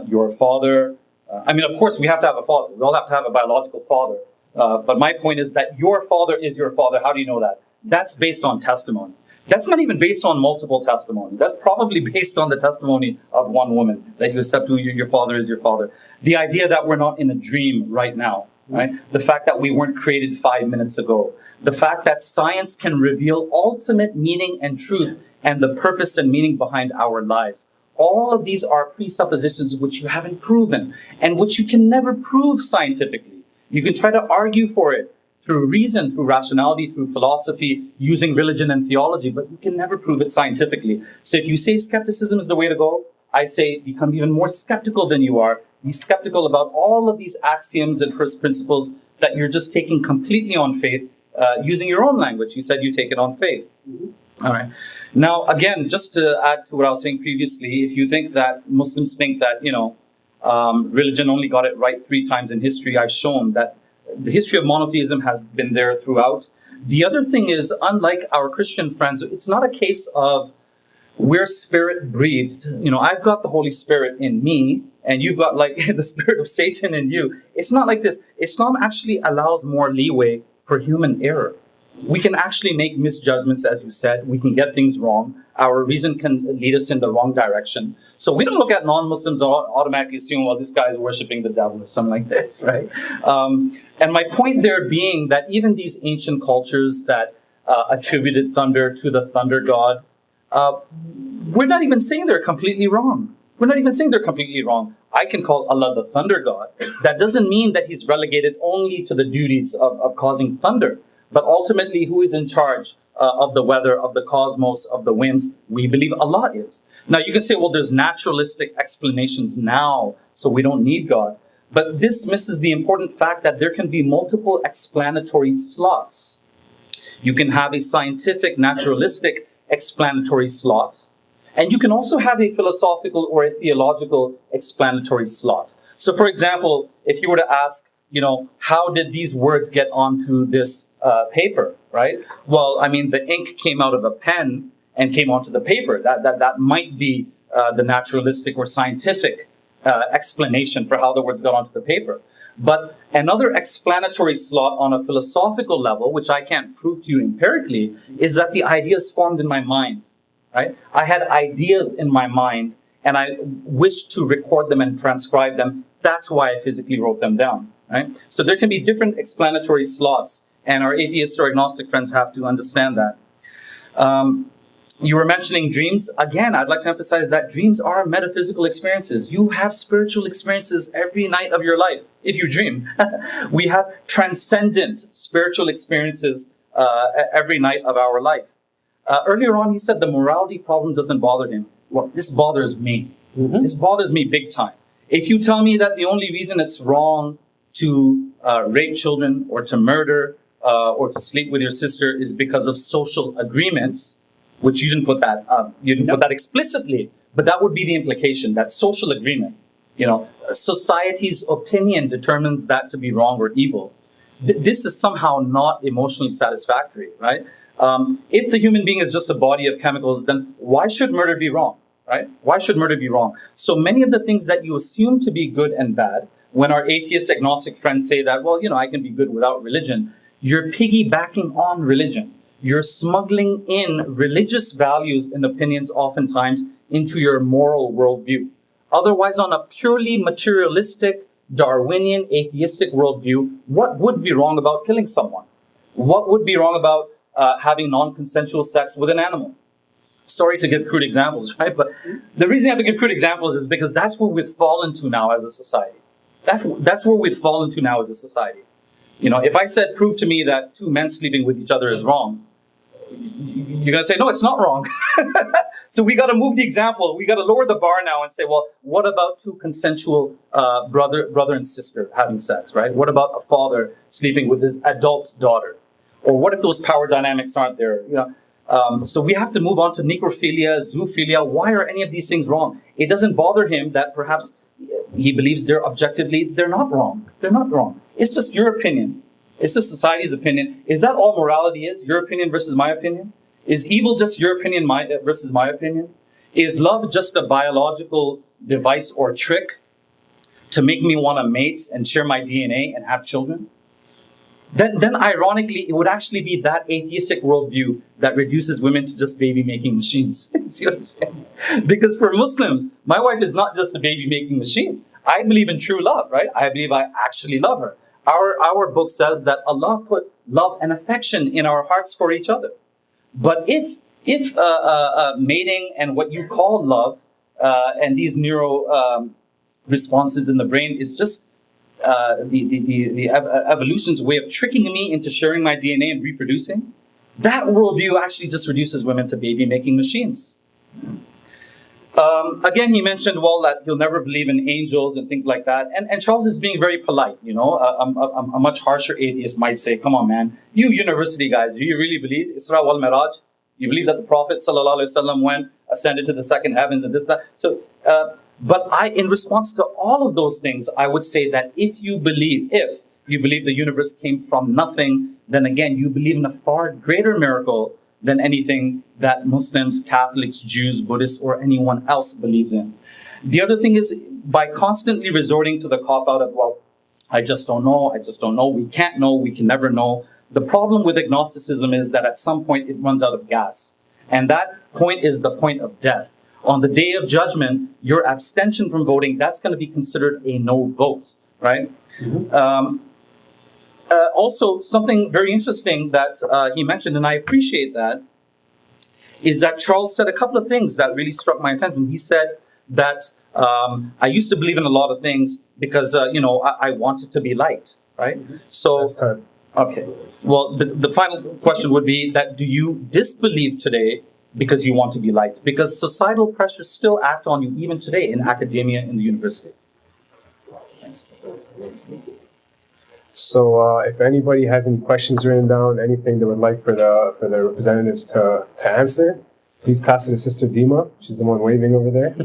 your father. Of course, we have to have a father. We all have to have a biological father. But my point is that your father is your father. How do you know that? That's based on testimony. That's not even based on multiple testimony. That's probably based on the testimony of one woman, that you accept who your father is your father. The idea that we're not in a dream right now, right? The fact that we weren't created 5 minutes ago. The fact that science can reveal ultimate meaning and truth and the purpose and meaning behind our lives. All of these are presuppositions which you haven't proven and which you can never prove scientifically. You can try to argue for it through reason, through rationality, through philosophy, using religion and theology, but you can never prove it scientifically. So if you say skepticism is the way to go, I say become even more skeptical than you are. Be skeptical about all of these axioms and first principles that you're just taking completely on faith, using your own language. You said you take it on faith. All right. Now, again, just to add to what I was saying previously, if you think that Muslims think that, religion only got it right 3 times in history, I've shown that the history of monotheism has been there throughout. The other thing is, unlike our Christian friends, it's not a case of we're spirit breathed. I've got the Holy Spirit in me, and you've got like the spirit of Satan in you. It's not like this. Islam actually allows more leeway for human error. We can actually make misjudgments, as you said. We can get things wrong. Our reason can lead us in the wrong direction. So we don't look at non-Muslims and automatically assume, well, this guy is worshiping the devil or something like this, right? And my point there being that even these ancient cultures that attributed thunder to the thunder god, we're not even saying they're completely wrong. We're not even saying they're completely wrong. I can call Allah the thunder god. That doesn't mean that he's relegated only to the duties of causing thunder. But ultimately, who is in charge? of the weather, of the cosmos, of the winds. We believe Allah is. Now you can say, well, there's naturalistic explanations now, so we don't need God. But this misses the important fact that there can be multiple explanatory slots. You can have a scientific, naturalistic explanatory slot, and you can also have a philosophical or a theological explanatory slot. So for example, if you were to ask, how did these words get onto this paper, right? Well, I mean, the ink came out of a pen and came onto the paper. That might be the naturalistic or scientific explanation for how the words got onto the paper. But another explanatory slot on a philosophical level, which I can't prove to you empirically, is that the ideas formed in my mind, right? I had ideas in my mind and I wished to record them and transcribe them. That's why I physically wrote them down, right? So there can be different explanatory slots, and our atheist or agnostic friends have to understand that. You were mentioning dreams. Again, I'd like to emphasize that dreams are metaphysical experiences. You have spiritual experiences every night of your life if you dream. We have transcendent spiritual experiences every night of our life. Earlier on, he said the morality problem doesn't bother him. Well, this bothers me. Mm-hmm. This bothers me big time. If you tell me that the only reason it's wrong to rape children or to murder or to sleep with your sister is because of social agreements, which you didn't put that put that explicitly, but that would be the implication, that social agreement. Society's opinion determines that to be wrong or evil. This is somehow not emotionally satisfactory, right? If the human being is just a body of chemicals, then why should murder be wrong, right? Why should murder be wrong? So many of the things that you assume to be good and bad, when our atheist agnostic friends say that, well, I can be good without religion, you're piggybacking on religion. You're smuggling in religious values and opinions oftentimes into your moral worldview. Otherwise, on a purely materialistic, Darwinian, atheistic worldview, what would be wrong about killing someone? What would be wrong about having non-consensual sex with an animal? Sorry to give crude examples, right? But the reason I have to give crude examples is because that's where we've fallen to now as a society. That's where we've fallen to now as a society. If I said, prove to me that two men sleeping with each other is wrong, you're going to say, no, it's not wrong. So we got to move the example. We got to lower the bar now and say, well, what about two consensual brother and sister having sex, right? What about a father sleeping with his adult daughter? Or what if those power dynamics aren't there? So we have to move on to necrophilia, zoophilia. Why are any of these things wrong? It doesn't bother him that perhaps he believes they're not wrong. They're not wrong. It's just your opinion. It's just society's opinion. Is that all morality is? Your opinion versus my opinion? Is evil just your opinion versus my opinion? Is love just a biological device or trick to make me want to mate and share my DNA and have children? Then ironically, it would actually be that atheistic worldview that reduces women to just baby-making machines. See what I'm saying? Because for Muslims, my wife is not just a baby-making machine. I believe in true love, right? I believe I actually love her. Our book says that Allah put love and affection in our hearts for each other. But if mating and what you call love and these neuro responses in the brain is just the evolution's way of tricking me into sharing my DNA and reproducing, that worldview actually just reduces women to baby-making machines. Again, he mentioned, that he'll never believe in angels and things like that. And Charles is being very polite, A much harsher atheist might say, come on, man, you university guys, do you really believe Isra wal Miraj? You believe that the Prophet ﷺ ascended to the second heavens and this, that? So, but in response to all of those things, I would say that if you believe the universe came from nothing, then again, you believe in a far greater miracle than anything that Muslims, Catholics, Jews, Buddhists, or anyone else believes in. The other thing is, by constantly resorting to the cop-out of, I just don't know, we can't know, we can never know. The problem with agnosticism is that at some point it runs out of gas. And that point is the point of death. On the day of judgment, your abstention from voting, that's going to be considered a no vote, right? Mm-hmm. Also, something very interesting that he mentioned, and I appreciate that, is that Charles said a couple of things that really struck my attention. He said that I used to believe in a lot of things because, I wanted to be liked, right? Mm-hmm. So Okay. Well, the final question would be that do you disbelieve today because you want to be liked? Because societal pressures still act on you even today in academia, in the university. So, if anybody has any questions written down, anything they would like for the representatives to answer, please pass it to Sister Dima. She's the one waving over there.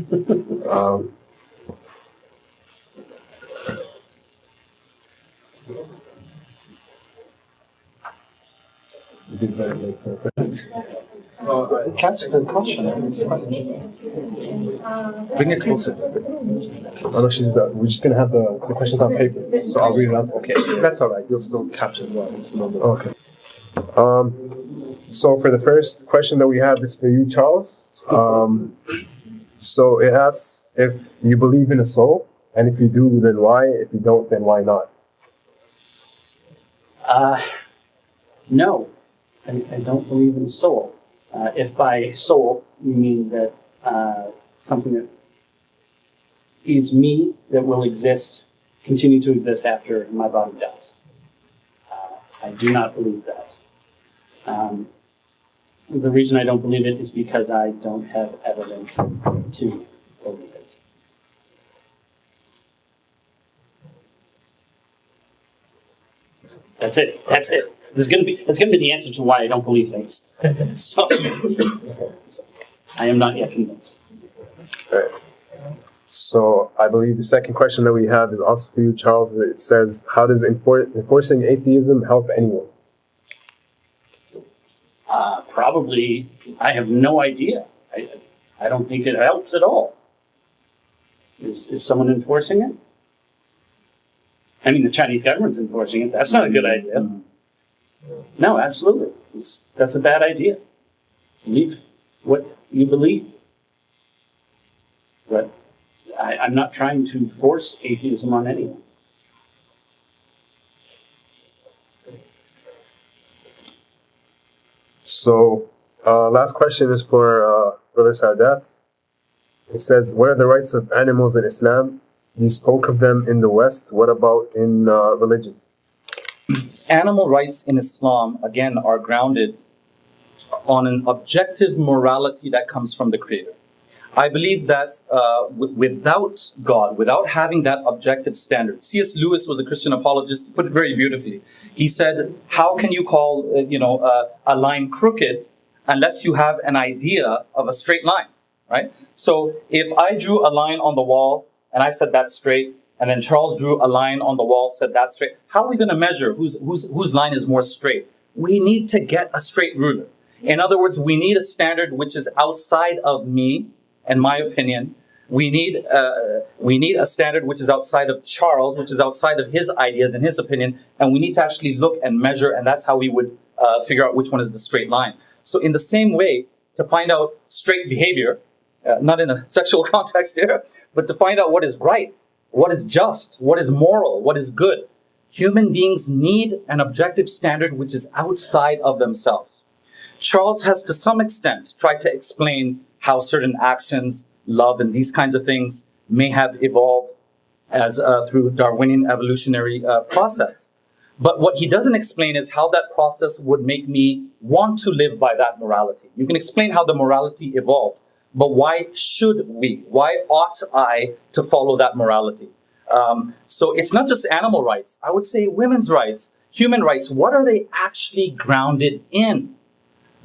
Catch the question. Bring it closer. Oh, no, we're just gonna have the questions on paper, so I'll read it out. Okay, that's all right. You'll still capture it well. Okay. So for the first question that we have, it's for you, Charles. So it asks if you believe in a soul, and if you do, then why? If you don't, then why not? No, I don't believe in soul. If by soul you mean that something that is me that will exist, continue to exist after my body dies. I do not believe that. The reason I don't believe it is because I don't have evidence to believe it. That's it. That's it. That's gonna be the answer to why I don't believe things. So, I am not yet convinced. All right. So I believe the second question that we have is also for you, Charles. It says, how does enforcing atheism help anyone? Probably, I have no idea. I don't think it helps at all. Is someone enforcing it? I mean, the Chinese government's enforcing it. That's not a good idea. No, absolutely. That's a bad idea. Believe what you believe. But I'm not trying to force atheism on anyone. So last question is for Brother Sadat. It says, what are the rights of animals in Islam? You spoke of them in the West. What about in religion? Animal rights in Islam, again, are grounded on an objective morality that comes from the Creator. I believe that without God, without having that objective standard, C.S. Lewis was a Christian apologist, put it very beautifully. He said, how can you call a line crooked unless you have an idea of a straight line, right? So if I drew a line on the wall and I said that's straight, and then Charles drew a line on the wall, said that's straight, how are we going to measure whose line is more straight? We need to get a straight ruler. In other words, we need a standard which is outside of me and my opinion. We need a standard which is outside of Charles, which is outside of his ideas and his opinion, and we need to actually look and measure, and that's how we would figure out which one is the straight line. So in the same way, to find out straight behavior, not in a sexual context here, but to find out what is right, what is just, what is moral, what is good, human beings need an objective standard which is outside of themselves. Charles has to some extent tried to explain how certain actions, love, and these kinds of things may have evolved as through Darwinian evolutionary process. But what he doesn't explain is how that process would make me want to live by that morality. You can explain how the morality evolved, but why should we? Why ought I to follow that morality? So it's not just animal rights. I would say women's rights, human rights. What are they actually grounded in?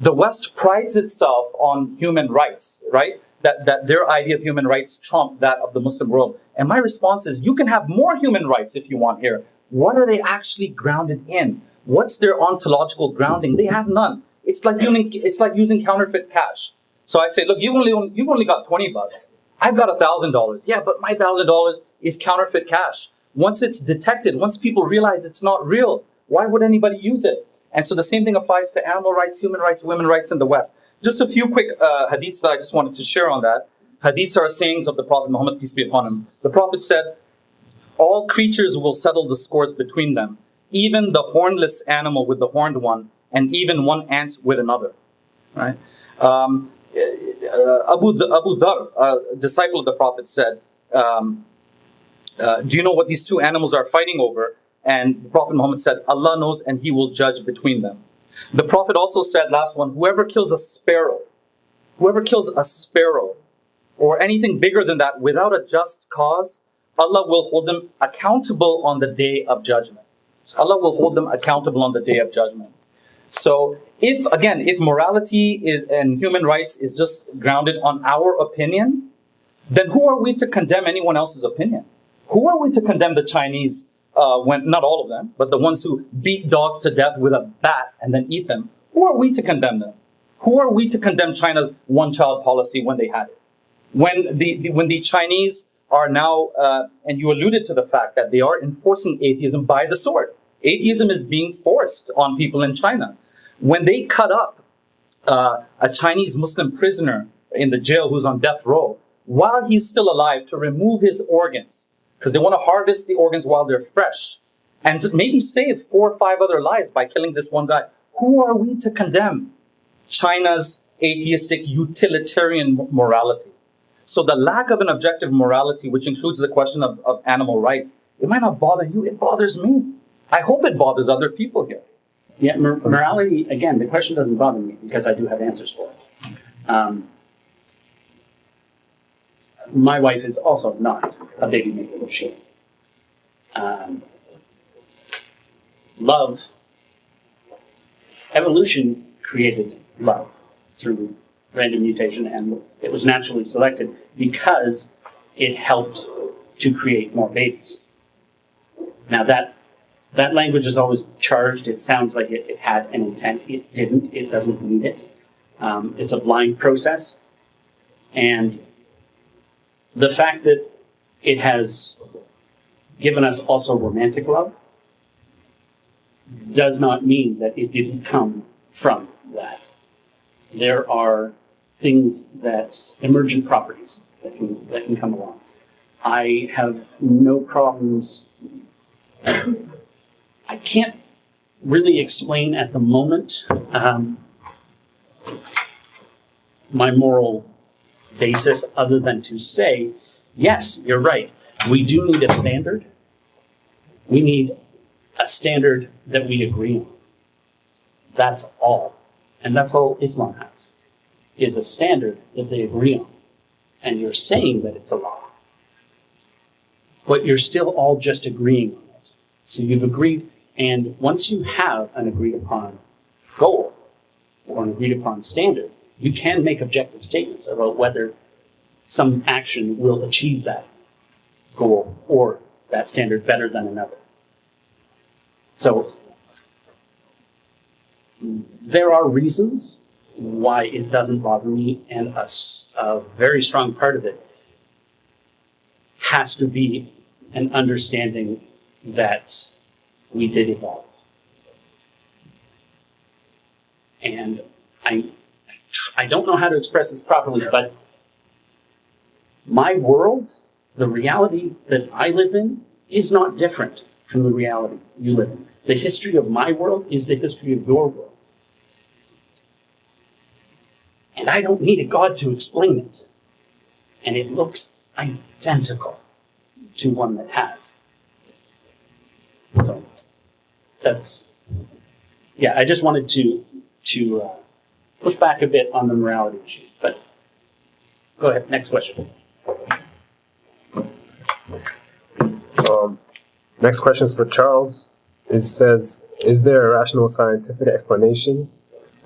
The West prides itself on human rights, right? That their idea of human rights trump that of the Muslim world. And my response is, you can have more human rights if you want here. What are they actually grounded in? What's their ontological grounding? They have none. It's like using counterfeit cash. So I say, look, you've only got $20. I've got $1,000. Yeah, but my $1,000 is counterfeit cash. Once it's detected, once people realize it's not real, why would anybody use it? And so the same thing applies to animal rights, human rights, women's rights in the West. Just a few quick hadiths that I just wanted to share on that. Hadiths are sayings of the Prophet Muhammad, peace be upon him. The Prophet said, all creatures will settle the scores between them, even the hornless animal with the horned one, and even one ant with another. Right? Abu Dhar, a disciple of the Prophet, said, do you know what these two animals are fighting over? And the Prophet Muhammad said, Allah knows and He will judge between them. The Prophet also said, last one, whoever kills a sparrow or anything bigger than that without a just cause, Allah will hold them accountable on the day of judgment. Allah will hold them accountable on the day of judgment. So if morality is and human rights is just grounded on our opinion, then who are we to condemn anyone else's opinion? Who are we to condemn the Chinese, when not all of them, but the ones who beat dogs to death with a bat and then eat them? Who are we to condemn them? Who are we to condemn China's one-child policy when they had it? When the Chinese are now, and you alluded to the fact that they are enforcing atheism by the sword. Atheism is being forced on people in China. When they cut up a Chinese Muslim prisoner in the jail who's on death row, while he's still alive, to remove his organs, because they want to harvest the organs while they're fresh, and to maybe save 4 or 5 other lives by killing this one guy. Who are we to condemn China's atheistic utilitarian morality? So the lack of an objective morality, which includes the question of animal rights, it might not bother you, it bothers me. I hope it bothers other people here. Yeah, morality, again, the question doesn't bother me because I do have answers for it. My wife is also not a baby maker machine. Love, evolution created love through random mutation, and it was naturally selected because it helped to create more babies. Now that language is always charged. It sounds like it had an intent. It didn't. It doesn't need it. It's a blind process. And the fact that it has given us also romantic love does not mean that it didn't come from that. There are things emergent properties that can come along. I have no problems. I can't really explain at the moment my moral basis other than to say, yes, you're right. We do need a standard. We need a standard that we agree on. That's all. And that's all Islam has, is a standard that they agree on. And you're saying that it's a law. But you're still all just agreeing on it. So you've agreed, and once you have an agreed upon goal or an agreed upon standard, you can make objective statements about whether some action will achieve that goal or that standard better than another. So there are reasons why it doesn't bother me, and a very strong part of it has to be an understanding that we did evolve. And I don't know how to express this properly, but my world, the reality that I live in, is not different from the reality you live in. The history of my world is the history of your world. And I don't need a God to explain it. And it looks identical to one that has. So I just wanted to push back a bit on the morality issue. But go ahead, next question. Next question is for Charles. It says, is there a rational scientific explanation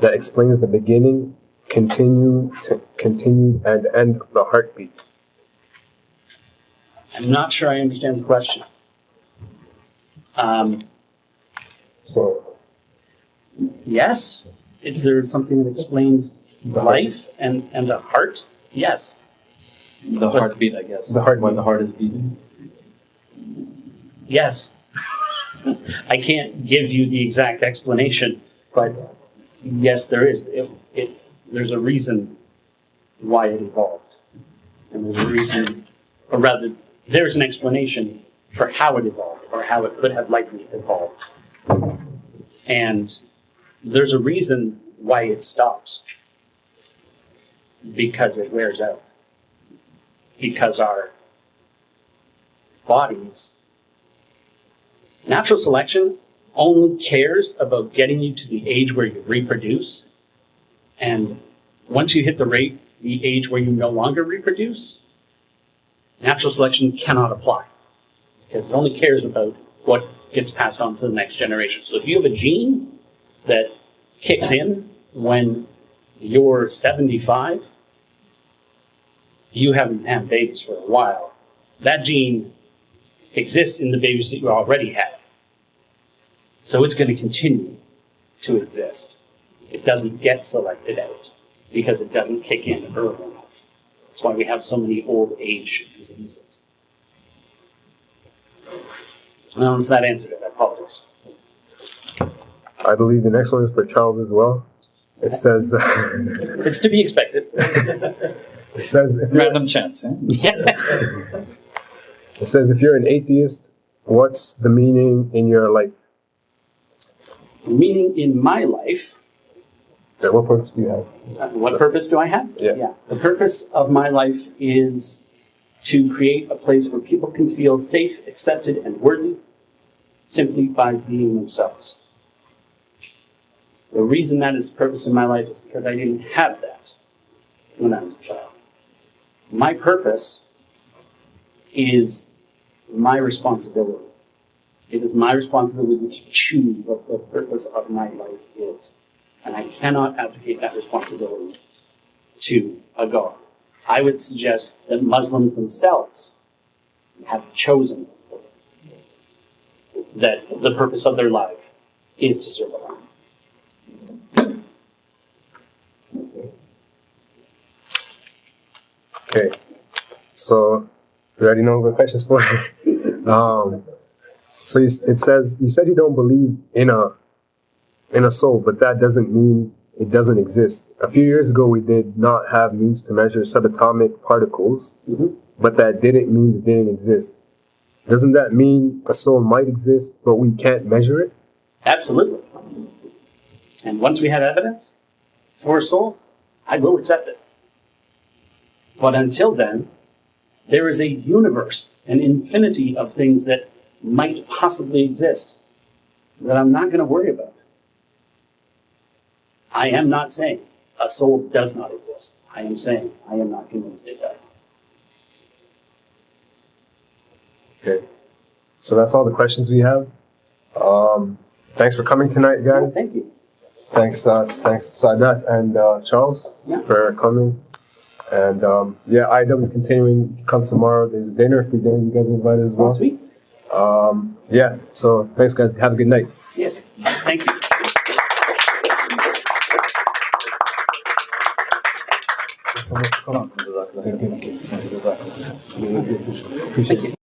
that explains the beginning, continued, and end of the heartbeat? I'm not sure I understand the question. Yes? Is there something that explains life and the heart? Yes. The heartbeat, I guess. The heartbeat. When the heart is beating. Yes. I can't give you the exact explanation, but yes, there is. There's a reason why it evolved. And there's a reason, or rather, there's an explanation for how it evolved, or how it could have likely evolved. And there's a reason why it stops. Because it wears out. Because our bodies Natural selection only cares about getting you to the age where you reproduce. And once you hit the age where you no longer reproduce, natural selection cannot apply because it only cares about what gets passed on to the next generation. So if you have a gene that kicks in when you're 75, you haven't had babies for a while. That gene exists in the babies that you already had. So it's going to continue to exist. It doesn't get selected out because it doesn't kick in early enough. That's why we have so many old age diseases. I don't know if that answered it. I apologize. I believe the next one is for Charles as well. It says, It's to be expected. it says, if you're, Random chance, eh? it says, if you're an atheist, what's the meaning in your life? Meaning in my life, What purpose do you have? what purpose do I have? Yeah. The purpose of my life is to create a place where people can feel safe, accepted, and worthy simply by being themselves. The reason that is the purpose in my life is because I didn't have that when I was a child. My purpose is my responsibility. It is my responsibility to choose what the purpose of my life is. And I cannot abdicate that responsibility to a God. I would suggest that Muslims themselves have chosen that the purpose of their life is to serve Allah. Okay. So, you already know what questions for. So it says, you said you don't believe in a soul, but that doesn't mean it doesn't exist. A few years ago, we did not have means to measure subatomic particles, but that didn't mean it didn't exist. Doesn't that mean a soul might exist, but we can't measure it? Absolutely. And once we have evidence for a soul, I will accept it. But until then, there is a universe, an infinity of things that might possibly exist that I'm not going to worry about. I am not saying a soul does not exist. I am saying I am not convinced it does. Okay. So that's all the questions we have. Thanks for coming tonight, guys. Thank you. Thanks Sadat and Charles for coming. And IW is continuing. Come tomorrow. There's a dinner. If we dinner, you guys are invited as well. Sweet. So thanks, guys. Have a good night. Yes. Thank you. Jazakallah. Appreciate it.